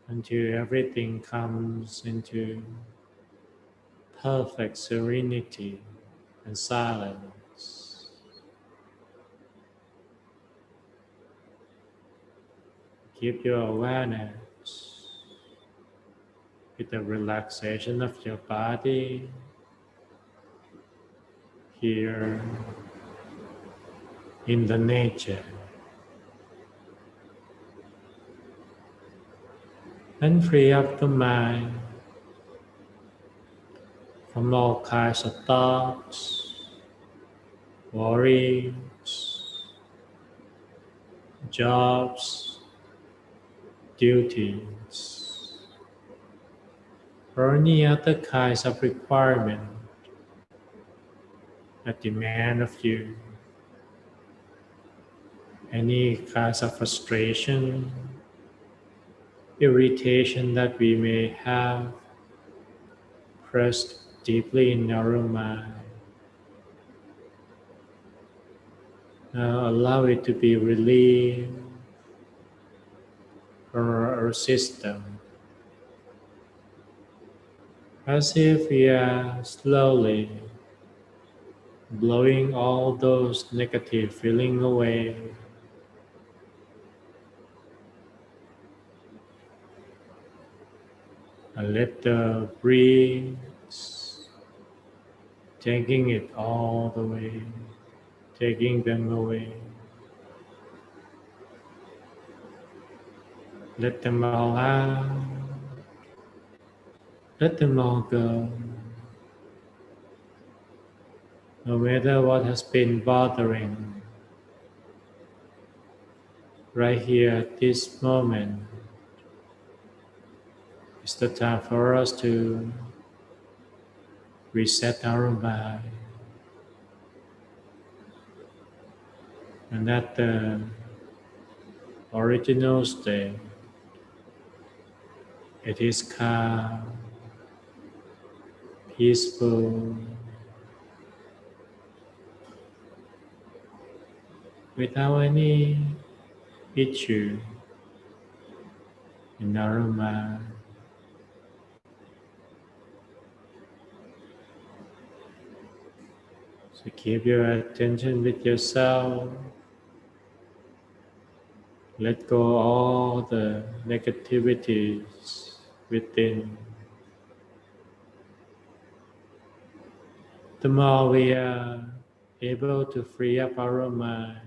until everything comes into perfect serenity and silence. Keep your awareness with the relaxation of your body here in the nature, and free up the mind from all kinds of thoughts, worries, jobs, duties, or any other kinds of requirement that demand of you, any kinds of frustration, irritation that we may have pressed deeply in our mind. Now allow it to be relieved from our system, as if we are slowly blowing all those negative feelings away. And let the breeze taking it all the way, taking them away. Let them all out. Let them all go. No matter what has been bothering, right here at this moment is the time for us to reset our mind. And at the original state, it is calm, peaceful, without any issue in our mind. So keep your attention with yourself. Let go all the negativities within. The more we are able to free up our mind,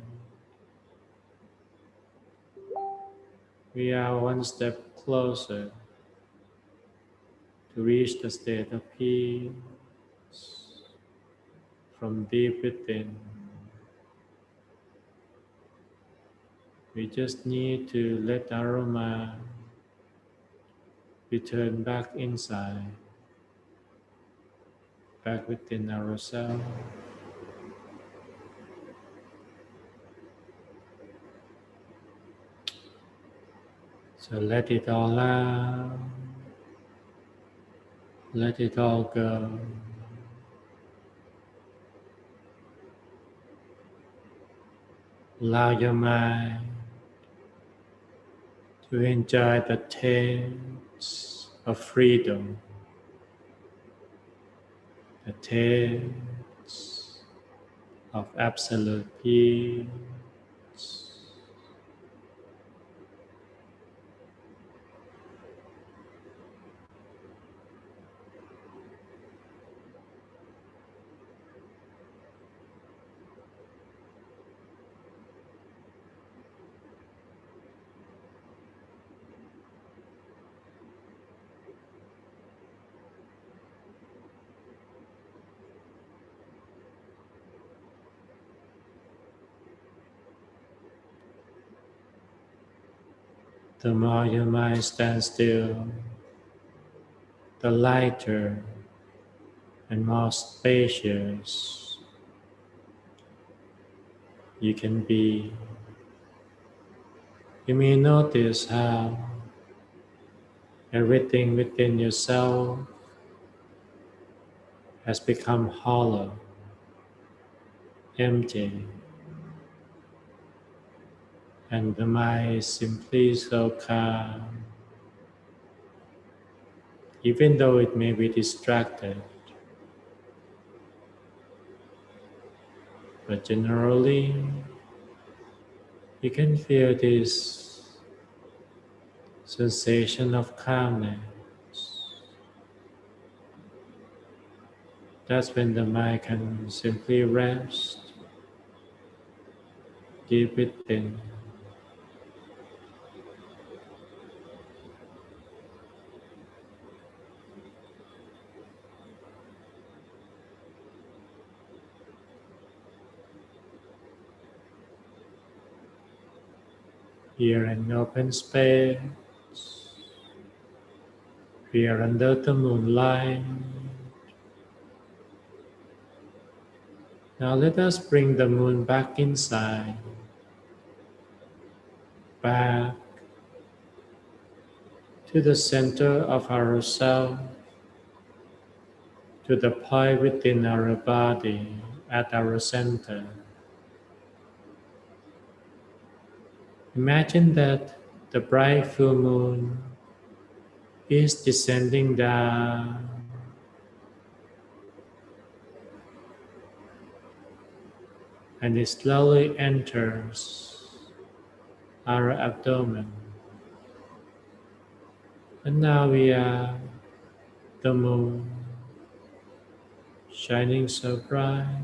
we are one step closer to reach the state of peace from deep within. We just need to let our mind return back inside, back within ourselves. So let it all out, let it all go. Allow your mind to enjoy the taste of freedom, the taste of absolute peace. The more your mind stands still, the lighter and more spacious you can be. You may notice how everything within yourself has become hollow, empty, and the mind is simply so calm, even though it may be distracted. But generally, you can feel this sensation of calmness. That's when the mind can simply rest deep within. Here in open space, here under the moonlight. Now let us bring the moon back inside, back to the center of ourselves, to the point within our body at our center. Imagine that the bright full moon is descending down and it slowly enters our abdomen. And now we are the moon shining so bright.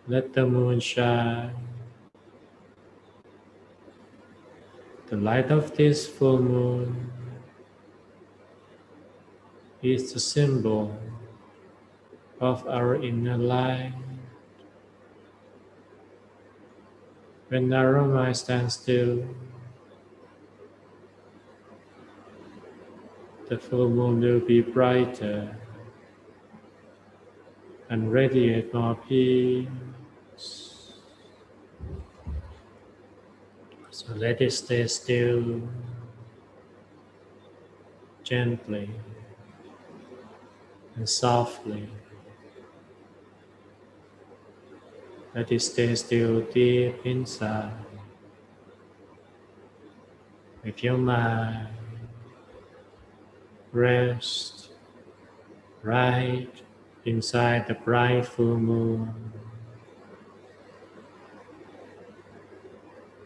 Let the moon shine. The light of this full moon is the symbol of our inner light. When our mind stands still, the full moon will be brighter and radiate more peace. So let it stay still, gently and softly. Let it stay still deep inside. With your mind rest right inside the bright full moon.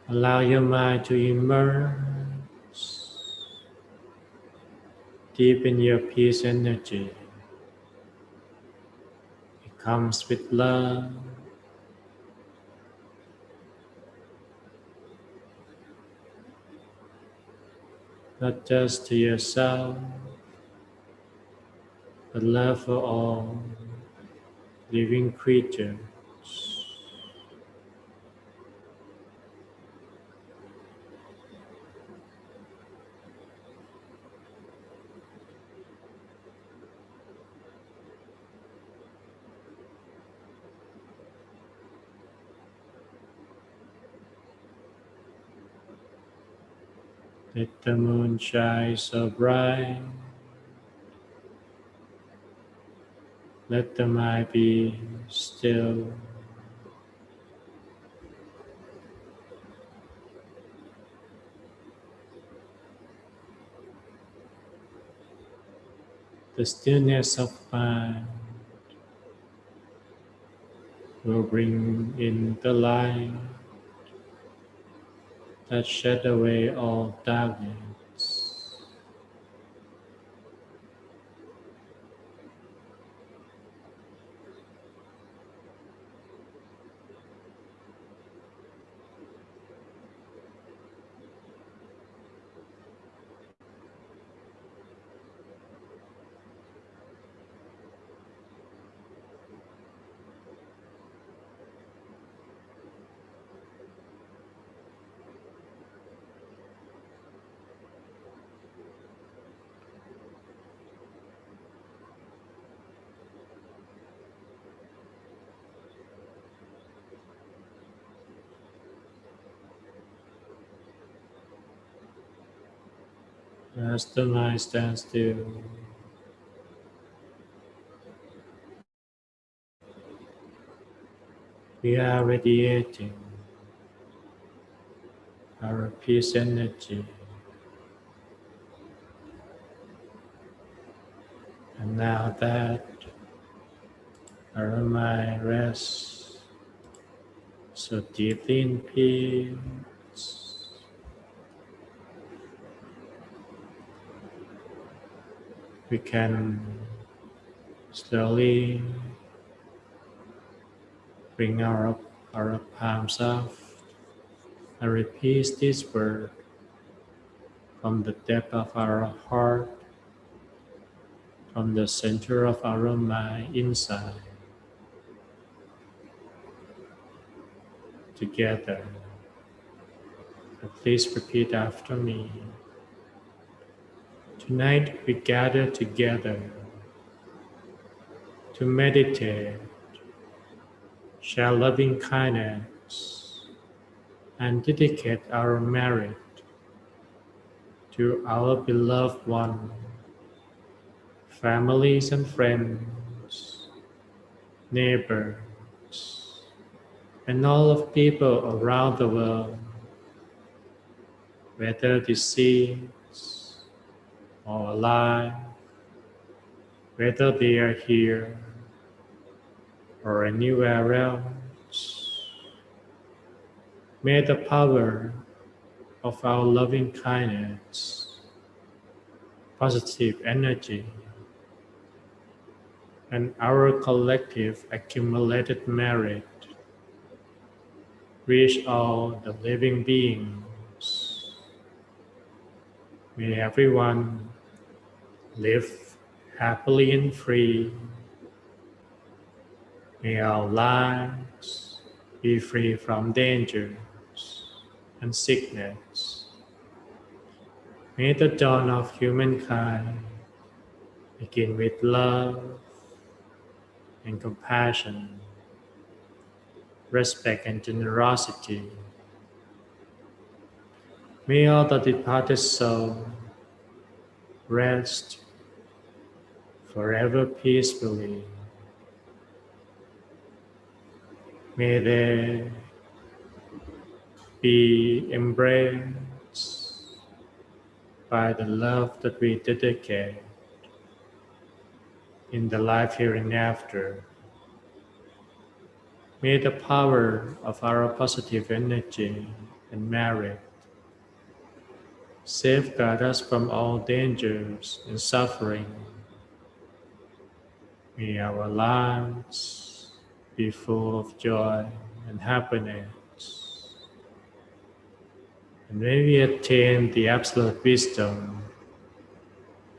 Allow your mind to immerse deep in your peace energy. It comes with love, not just to yourself, but love for all living creatures. Let the moon shine so bright. Let the mind be still. The stillness of mind will bring in the light that shed away all darkness. As the mind stands still, we are radiating our peace energy. And now that our mind rests so deeply in peace, We can slowly bring our palms up and repeat this word from the depth of our heart, from the center of our mind inside, together. And please repeat after me. Tonight we gather together to meditate, share loving kindness, and dedicate our merit to our beloved one, families and friends, neighbors, and all of people around the world, whether deceased or alive, whether they are here or anywhere else. May the power of our loving kindness, positive energy, and our collective accumulated merit reach all the living beings. May everyone live happily and free. May our lives be free from dangers and sickness. May the dawn of humankind begin with love and compassion, respect and generosity. May all the departed souls rest forever peacefully. May they be embraced by the love that we dedicate in the life hereinafter. May the power of our positive energy and merit safeguard us from all dangers and suffering. May our lives be full of joy and happiness. And may we attain the absolute wisdom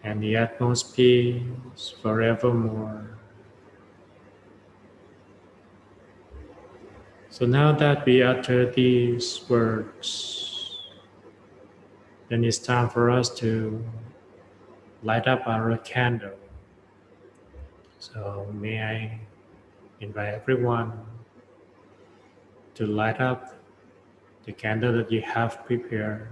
and the utmost peace forevermore. So now that we utter these words, then it's time for us to light up our candle. So may I invite everyone to light up the candle that you have prepared.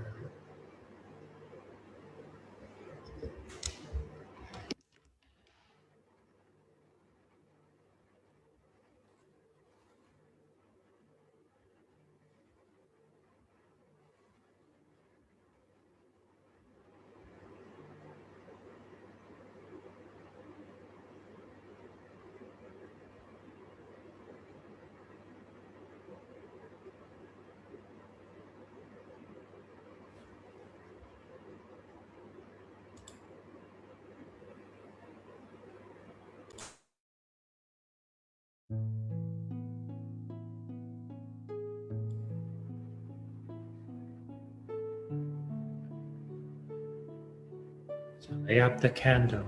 So light up the candle.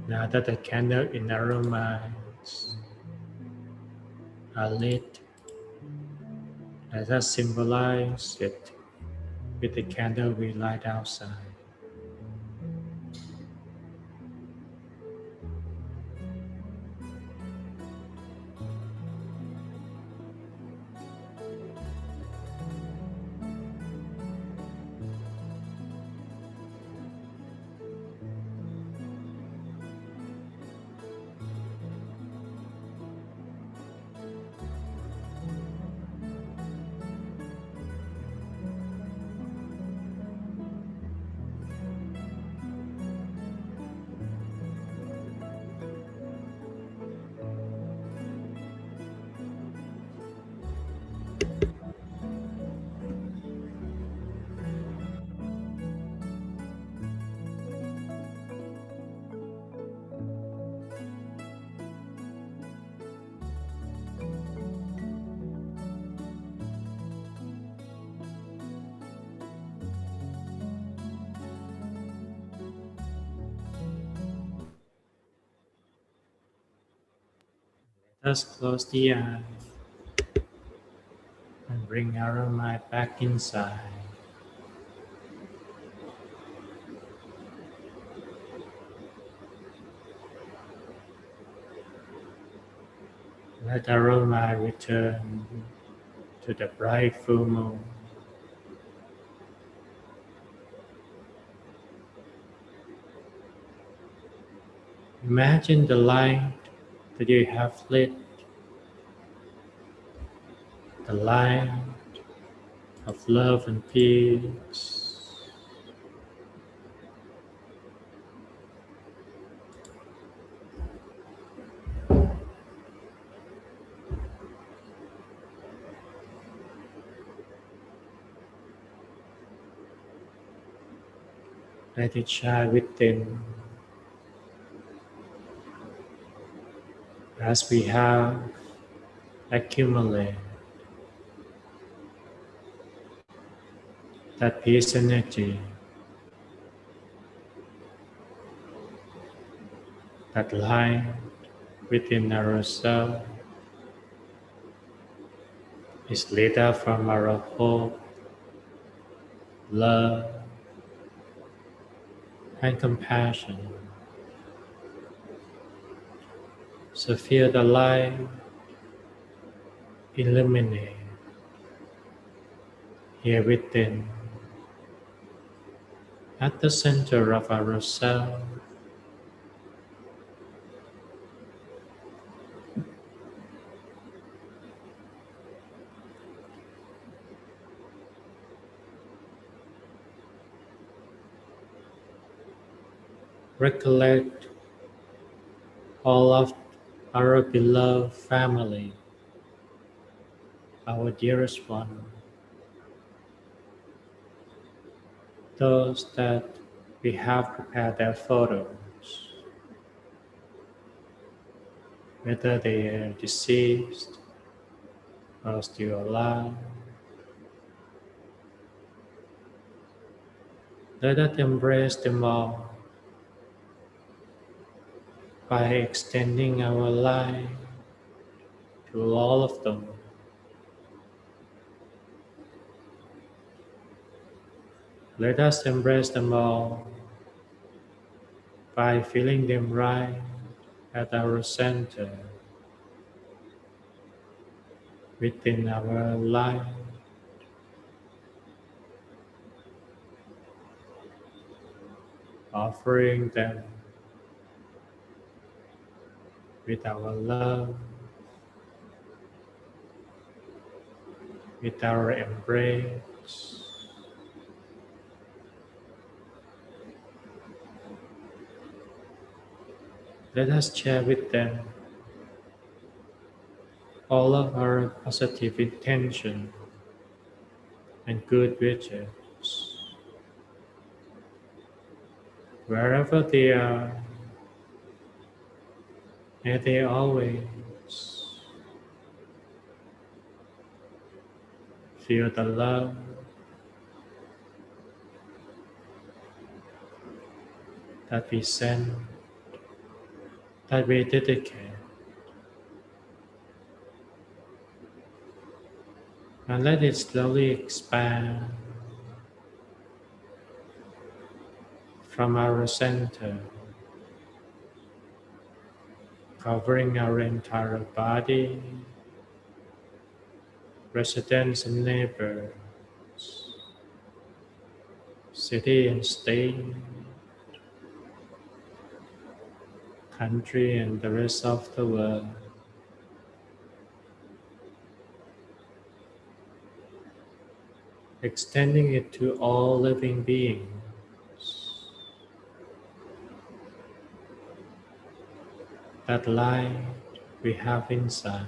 Now that the candle in our minds are lit, let us symbolize it with the candle we light outside. Just close the eye and bring our mind back inside. Let our mind return to the bright full moon. Imagine the light that you have lit, the light of love and peace. Let it shine within as we have accumulated that peace energy, that light within ourselves is lit up from our hope, love, and compassion. So feel the light illuminate here within, at the center of ourselves. Recollect all of our beloved family, our dearest one, those that we have prepared their photos, whether they are deceased or still alive. Let us embrace them all by extending our light to all of them. Let us embrace them all by feeling them right at our center, within our life, offering them with our love, with our embrace. Let us share with them all of our positive intention and good wishes. Wherever they are, may they always feel the love that we send, that we dedicate, and let it slowly expand from our center, covering our entire body, residents and neighbors, city and state, country and the rest of the world. Extending it to all living beings. That light we have inside.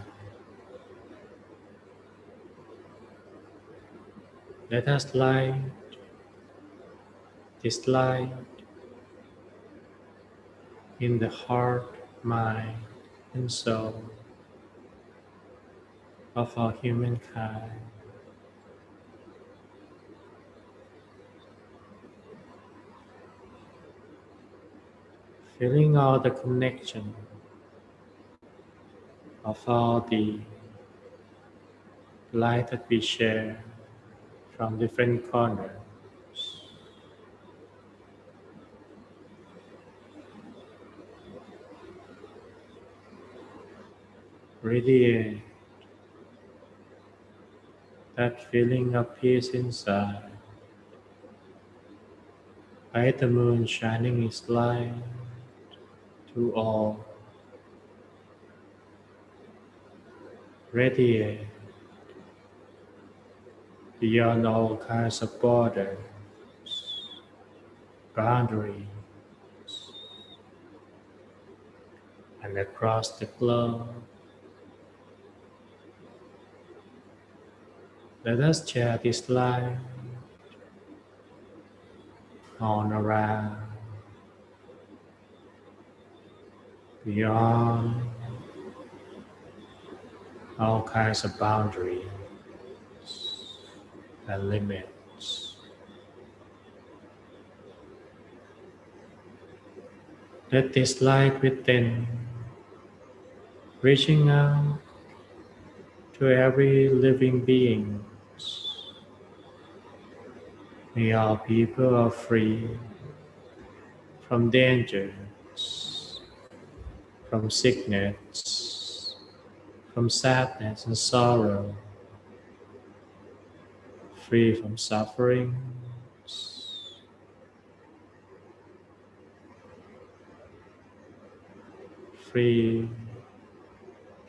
Let us light this light in the heart, mind, and soul of all humankind. Feeling all the connection of all the light that we share from different corners. Radiate that feeling of peace inside, like the moon shining its light to all. Radiate beyond all kinds of borders, boundaries, and across the globe. Let us share this light on around, beyond all kinds of boundaries and limits. Let this light within, reaching out to every living being. May all people are free from dangers, from sickness, from sadness and sorrow, free from suffering, free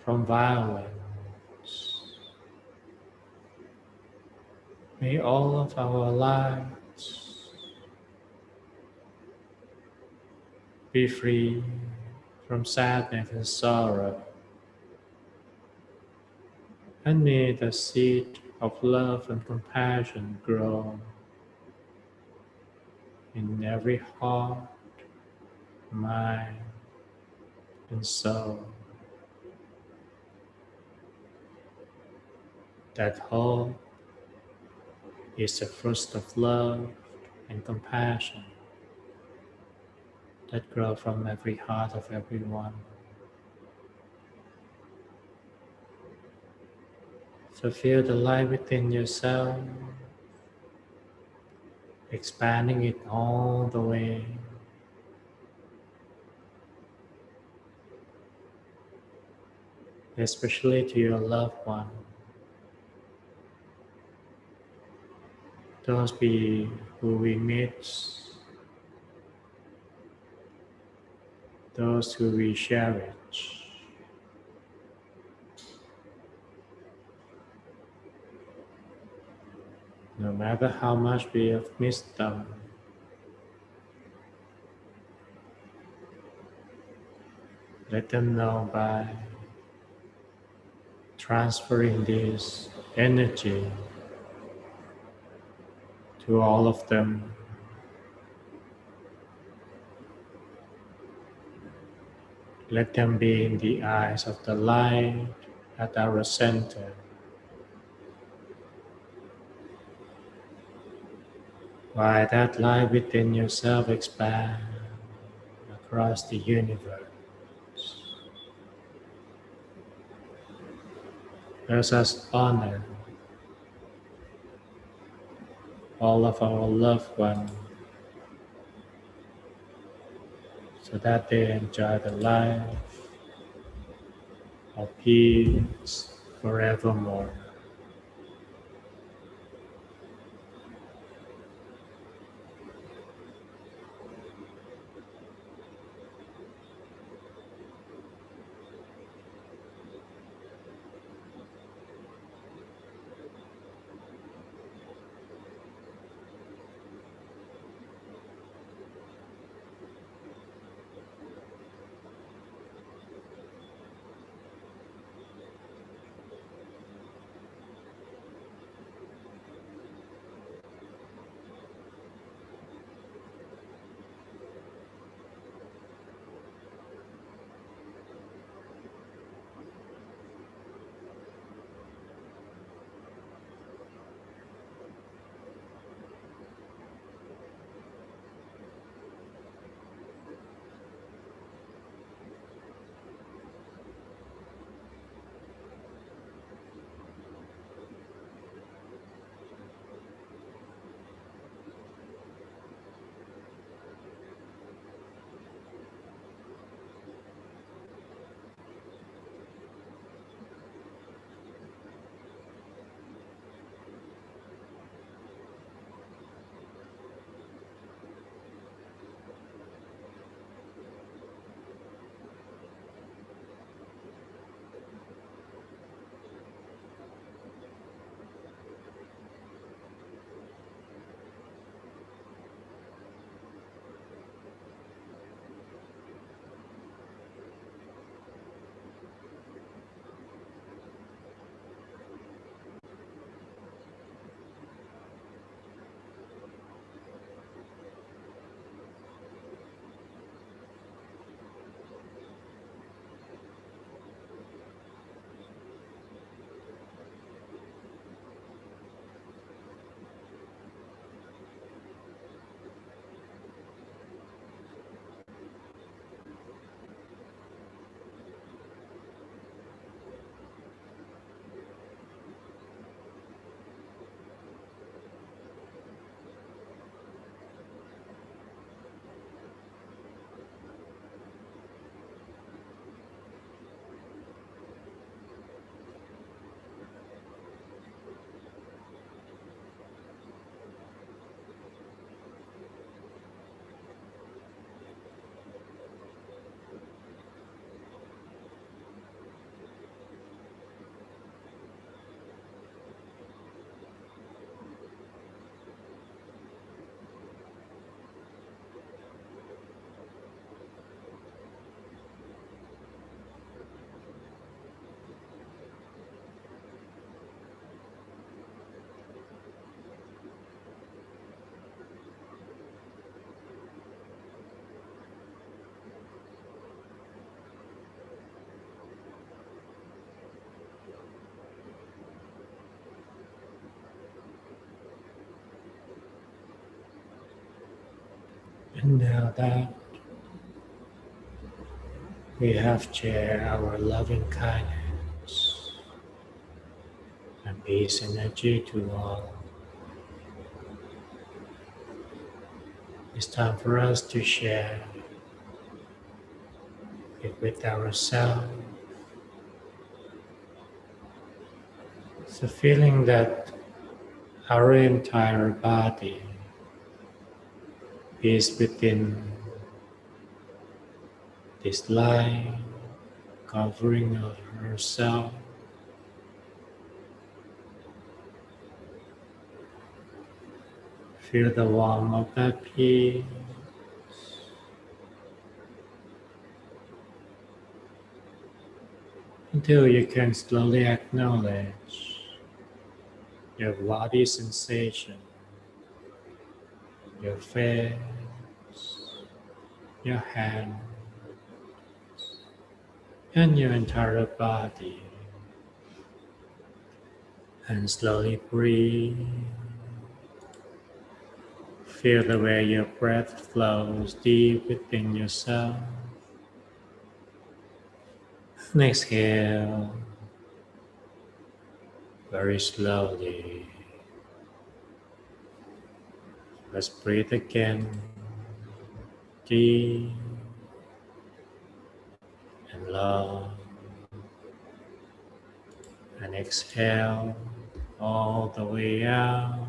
from violence. May all of our lives be free from sadness and sorrow, and may the seed of love and compassion grow in every heart, mind, and soul. That hope is the fruit of love and compassion that grow from every heart of everyone. So feel the light within yourself, expanding it all the way, especially to your loved one. Those be who we meet, those who we cherish. No matter how much we have missed them, let them know by transferring this energy to all of them. Let them be in the eyes of the light at our center. While that light within yourself expands across the universe, let us honor all of our loved ones so that they enjoy the life of peace forevermore. And now that we have shared our loving kindness and peace energy to all, it's time for us to share it with ourselves. It's a feeling that our entire body is within this light covering of ourselves. Feel the warmth of that peace. Until you can slowly acknowledge your body sensation, your face, your hand, and your entire body. And slowly breathe. Feel the way your breath flows deep within yourself. And exhale very slowly. Let's breathe again, deep and long. And exhale all the way out.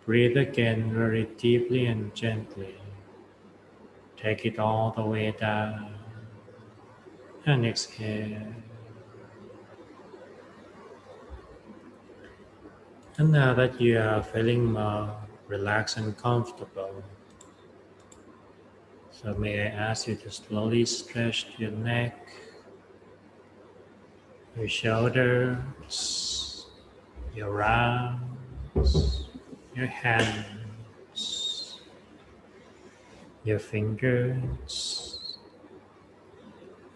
Breathe again very deeply and gently. Take it all the way down. And exhale. And now that you are feeling more relaxed and comfortable, so may I ask you to slowly stretch your neck, your shoulders, your arms, your hands, your fingers,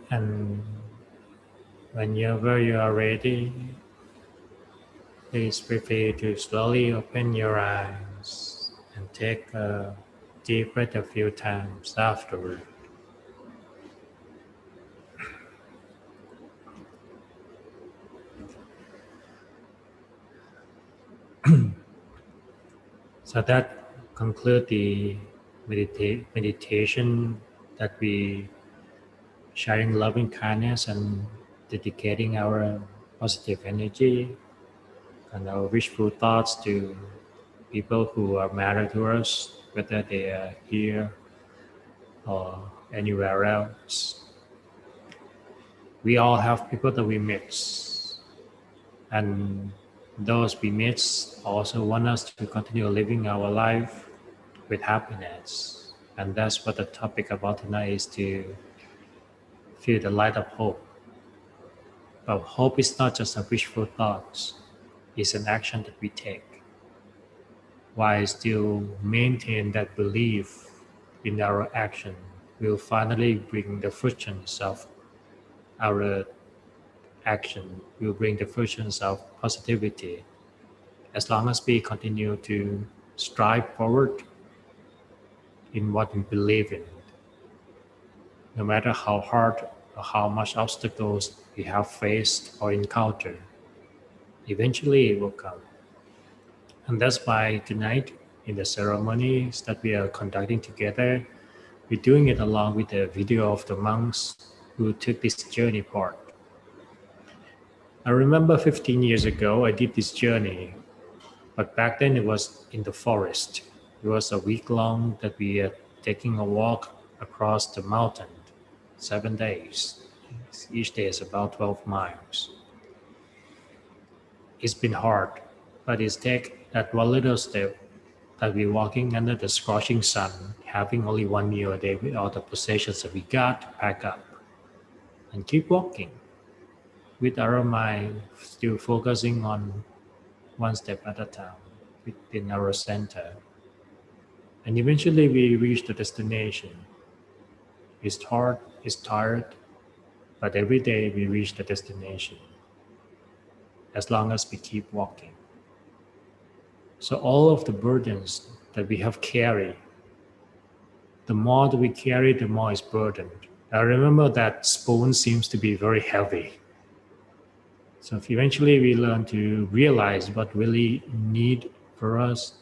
and whenever you are ready, please feel free to slowly open your eyes and take a deep breath a few times afterward. So that concludes the meditation that we sharing loving kindness and dedicating our positive energy and our wishful thoughts to people who are matter to us, whether they are here or anywhere else. We all have people that we mix, and those we mix also want us to continue living our life with happiness. And that's what the topic about tonight is, to feel the light of hope. But hope is not just a wishful thought, it's an action that we take. While still maintain that belief in our action will finally bring the fruitions of our action, will bring the fruitions of positivity. As long as we continue to strive forward in what we believe in, no matter how hard or how much obstacles we have faced or encountered, eventually it will come. And that's why tonight, in the ceremonies that we are conducting together, we're doing it along with the video of the monks who took this journey part. I remember 15 years ago, I did this journey, but back then it was in the forest. It was a week long that we are taking a walk across the mountain, 7 days. Each day is about 12 miles. It's been hard, but it's take that one little step that we're walking under the scorching sun, having only one meal a day with all the possessions that we got to pack up, and keep walking with our mind still focusing on one step at a time within our center. And eventually we reach the destination. It's hard, it's tired, but every day we reach the destination as long as we keep walking. So all of the burdens that we have carried, the more that we carry, the more it's burdened. I remember that spoon seems to be very heavy. So if eventually we learn to realize what really need for us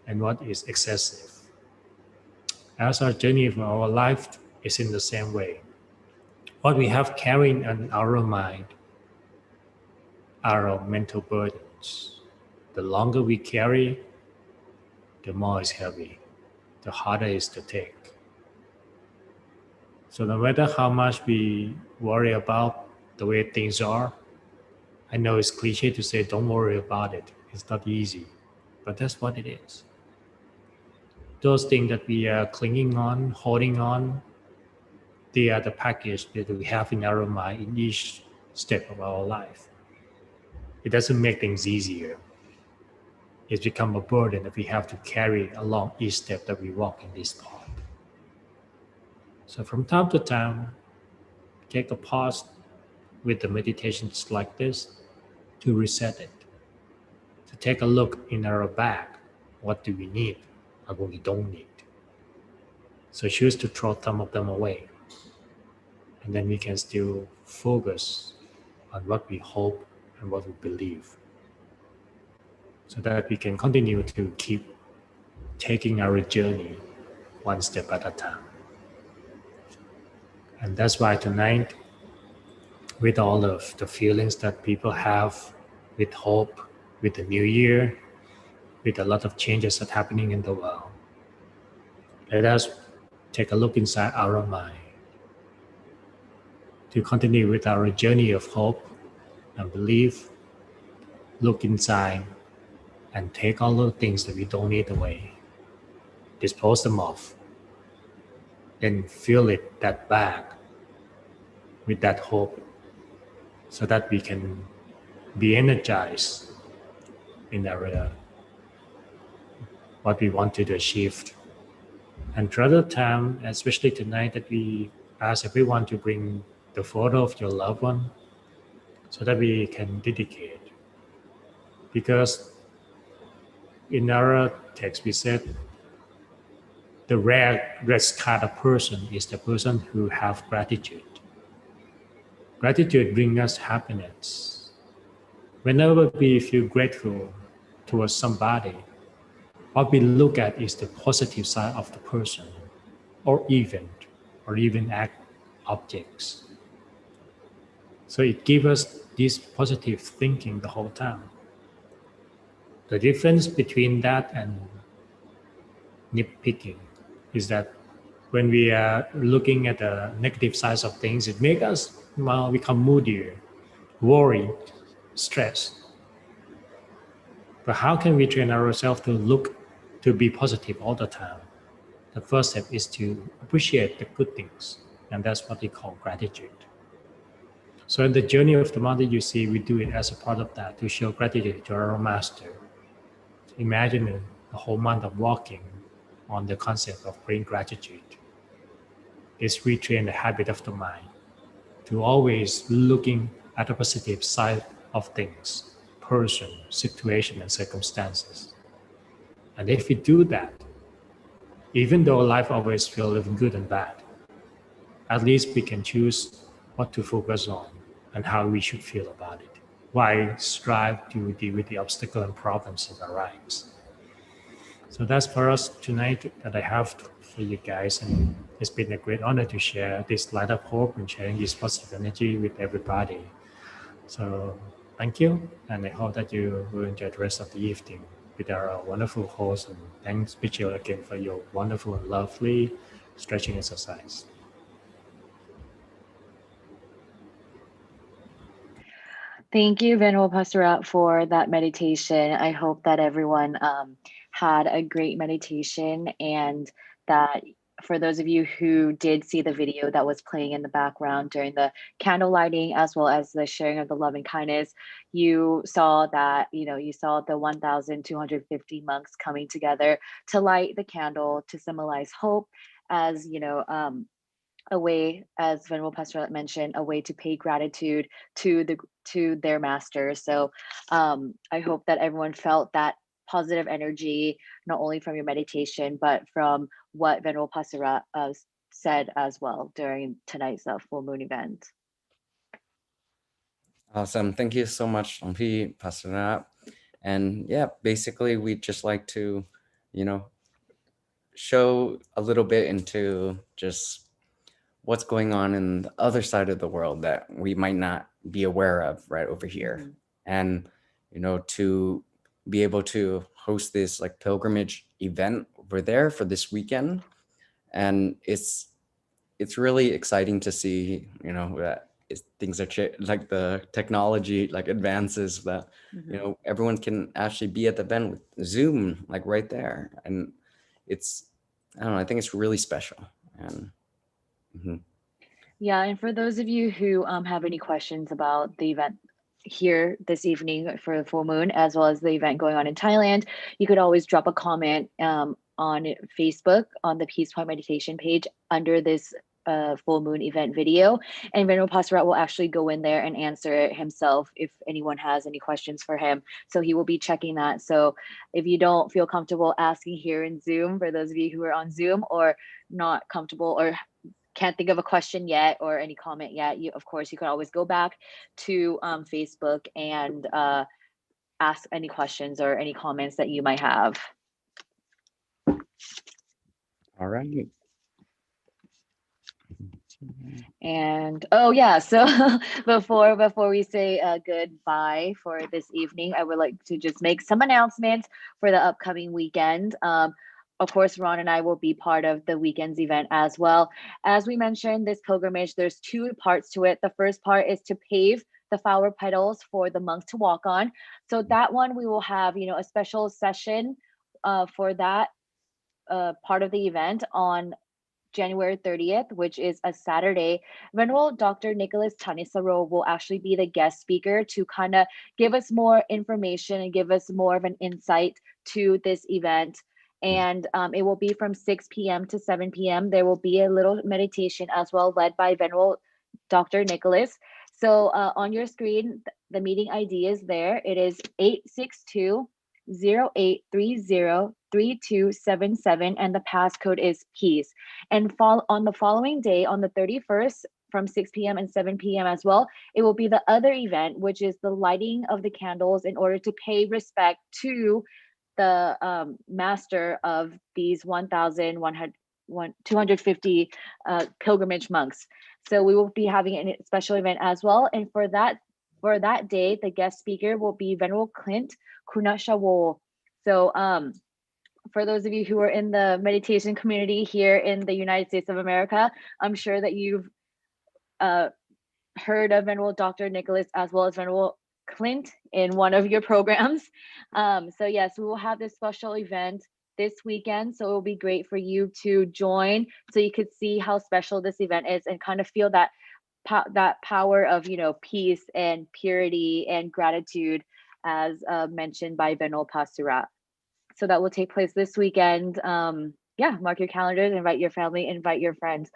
and what is excessive. As our journey of our life is in the same way. What we have carried in our mind are our mental burdens. The longer we carry, the more it's heavy, the harder it is to take. So no matter how much we worry about the way things are, I know it's cliche to say don't worry about it. It's not easy, but that's what it is. Those things that we are clinging on, holding on, they are the package that we have in our mind in each step of our life. It doesn't make things easier. It's become a burden that we have to carry along each step that we walk in this path. So from time to time, take a pause with the meditations like this to reset it, to take a look in our bag. What do we need and what we don't need? So choose to throw some of them away. And then we can still focus on what we hope and what we believe, so that we can continue to keep taking our journey one step at a time. And that's why tonight, with all of the feelings that people have, with hope, with the new year, with a lot of changes that are happening in the world, let us take a look inside our mind to continue with our journey of hope and belief. Look inside and take all the things that we don't need away, dispose them off, then fill that bag with that hope, so that we can be energized in our what we wanted to achieve. And throughout the time, especially tonight, that we ask everyone to bring the photo of your loved one, so that we can dedicate. Because in our text we said the rarest kind of person is the person who have gratitude. Gratitude brings us happiness. Whenever we feel grateful towards somebody, what we look at is the positive side of the person or event or even act objects. So it gives us this positive thinking the whole time. The difference between that and nitpicking is that when we are looking at the negative sides of things, it makes us become moodier, worried, stressed. But how can we train ourselves to be positive all the time? The first step is to appreciate the good things, and that's what we call gratitude. So in the journey of the mountain, you see, we do it as a part of that to show gratitude to our master. Imagine a whole month of walking on the concept of great gratitude. It's retrain the habit of the mind to always looking at the positive side of things, person, situation, and circumstances. And if we do that, even though life always feels good and bad, at least we can choose what to focus on and how we should feel about it. Why strive to deal with the obstacle and problems that arise? So that's for us tonight that I have for you guys, and it's been a great honor to share this light of hope and sharing this positive energy with everybody. So thank you, and I hope that you will enjoy the rest of the evening with our wonderful host. And thanks, Mitchell, again for your wonderful and lovely stretching exercise. Thank you, Venerable Pasura, for that meditation. I hope that everyone had a great meditation, and that for those of you who did see the video that was playing in the background during the candle lighting, as well as the sharing of the love and kindness, you saw that, you saw the 1,250 monks coming together to light the candle to symbolize hope, as, a way, as Venerable Pastor mentioned, a way to pay gratitude to their master. So I hope that everyone felt that positive energy, not only from your meditation, but from what Venerable Pasura said as well during tonight's full moon event. Awesome. Thank you so much, P. Pasura. And yeah, basically we'd just like to, show a little bit into just what's going on in the other side of the world that we might not be aware of right over here. Mm-hmm. And, to be able to host this like pilgrimage event over there for this weekend. And it's really exciting to see, that things are like the technology like advances that, Mm-hmm. everyone can actually be at the event with Zoom, like right there. And it's, I don't know, I think it's really special. And Yeah, and for those of you who have any questions about the event here this evening for the full moon, as well as the event going on in Thailand, you could always drop a comment on Facebook on the Peace Point Meditation page under this full moon event video, and Venerable Pasura will actually go in there and answer it himself if anyone has any questions for him. So he will be checking that. So if you don't feel comfortable asking here in Zoom, for those of you who are on Zoom or not comfortable or can't think of a question yet or any comment yet, of course you can always go back to Facebook and ask any questions or any comments that you might have. all right. And oh yeah, so before we say goodbye for this evening, I would like to just make some announcements for the upcoming weekend. Of course, Ron and I will be part of the weekend's event as well. As we mentioned, this pilgrimage, there's two parts to it. The first part is to pave the flower petals for the monks to walk on. So that one we will have, a special session for that part of the event on January 30th, which is a Saturday. Venerable Dr. Nicholas Tanisaro will actually be the guest speaker to kind of give us more information and give us more of an insight to this event. And it will be from 6 p.m. to 7 p.m. There will be a little meditation as well, led by Venerable Dr. Nicholas. So on your screen, the meeting ID is there. It is 862-0830-3277, and the passcode is peace. And on the following day, on the 31st, from 6 p.m. and 7 p.m. as well, it will be the other event, which is the lighting of the candles in order to pay respect to the master of these 1,250 pilgrimage monks. So we will be having a special event as well. And for that day, the guest speaker will be Venerable Clint Kunashawo. So for those of you who are in the meditation community here in the United States of America, I'm sure that you've heard of Venerable Dr. Nicholas as well as Venerable Clint in one of your programs. So yes, we will have this special event this weekend. So it will be great for you to join so you could see how special this event is and kind of feel that power of, peace and purity and gratitude as mentioned by Venerable Pasura. So that will take place this weekend. Mark your calendars, invite your family, invite your friends.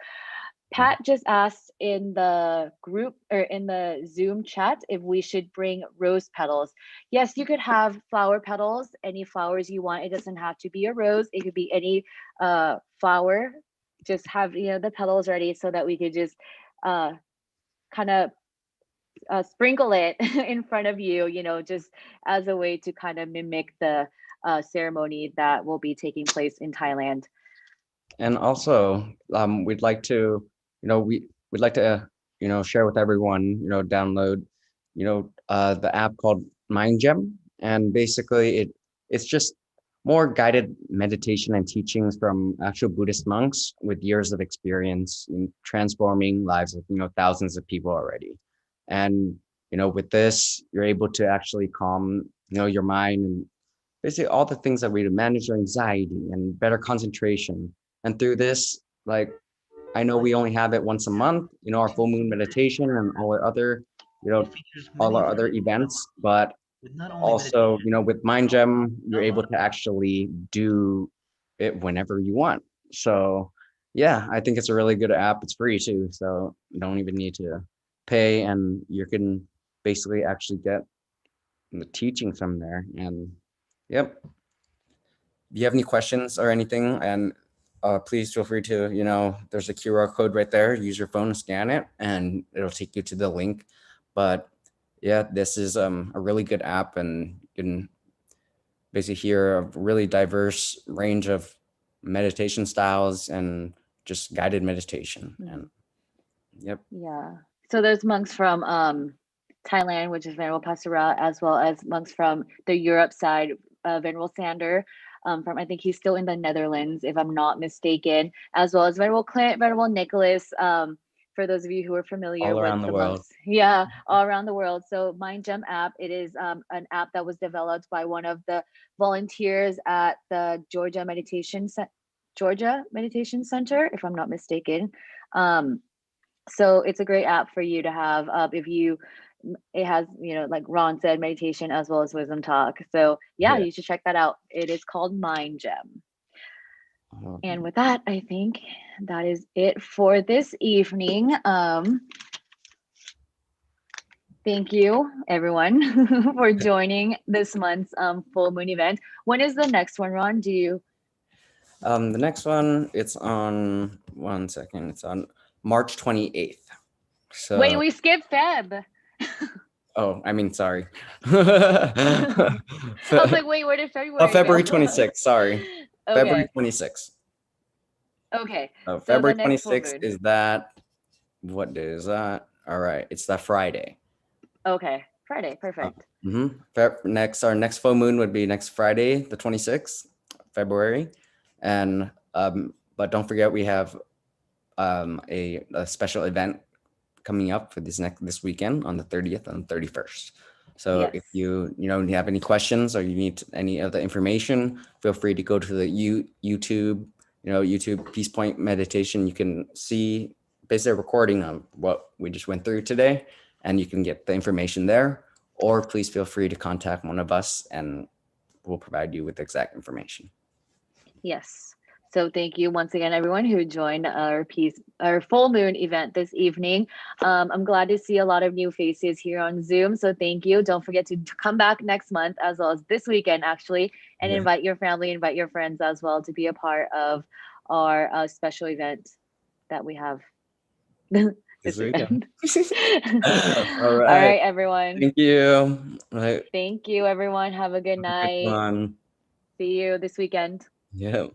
Pat just asked in the group or in the Zoom chat if we should bring rose petals. Yes, you could have flower petals, any flowers you want. It doesn't have to be a rose. It could be any flower. Just have, the petals ready so that we could just kind of sprinkle it in front of you, just as a way to kind of mimic the ceremony that will be taking place in Thailand. And also, we'd like to, we'd like to, share with everyone, download, the app called Mind Gem. And basically it's just more guided meditation and teachings from actual Buddhist monks with years of experience in transforming lives of, thousands of people already. And, with this, you're able to actually calm, your mind and basically all the things that we do, manage your anxiety and better concentration. And through this, like, I know we only have it once a month, our full moon meditation and all our other, all our other events, but also, with Mind Gem, you're able to actually do it whenever you want. So yeah, I think it's a really good app. It's free too, so you don't even need to pay, and you can basically actually get the teachings from there. And yep. you have any questions or anything, and please feel free to, there's a QR code right there. Use your phone, scan it, and it'll take you to the link. But yeah, this is a really good app, and you can basically hear a really diverse range of meditation styles and just guided meditation. And yep. Yeah. So there's monks from Thailand, which is Venerable Pasura, as well as monks from the Europe side, Venerable Sander. From, I think he's still in the Netherlands, if I'm not mistaken, as well as Venerable Clint, Venerable Nicholas. For those of you who are familiar All around with the the world. monks, yeah, all around the world. So MindGem app, it is an app that was developed by one of the volunteers at the Georgia Meditation Center, if I'm not mistaken. So it's a great app for you to have it has, like Ron said, meditation as well as wisdom talk. So yeah, you should check that out. It is called MindGem. And with that, I think that is it for this evening. Thank you, everyone, for joining this month's full moon event. When is the next one, Ron? Do you? The next one, it's on, one second, it's on March 28th. So Wait, we skipped Feb. Oh, I mean, sorry. I was like, wait, where did February Oh, February go? 26th, sorry. Okay. February 26th. Okay. So So February the next full 26th moon. is that, what day is that? All right, it's that Friday. Okay, Friday, perfect. Our next full moon would be next Friday, the 26th, February. And, but don't forget, we have a special event coming up for this weekend on the 30th and 31st. So Yes. if you have any questions or you need any other information, feel free to go to the YouTube Peace Point Meditation. You can see basically a recording of what we just went through today, and you can get the information there. Or please feel free to contact one of us and we'll provide you with the exact information. Yes. So thank you once again, everyone who joined our full moon event this evening. I'm glad to see a lot of new faces here on Zoom. So thank you. Don't forget to come back next month as well as this weekend, actually, and invite your family, invite your friends as well to be a part of our special event that we have this weekend. All right. All right, everyone. Thank you. Right. Thank you, everyone. Have a good night. Everyone. See you this weekend. Yeah.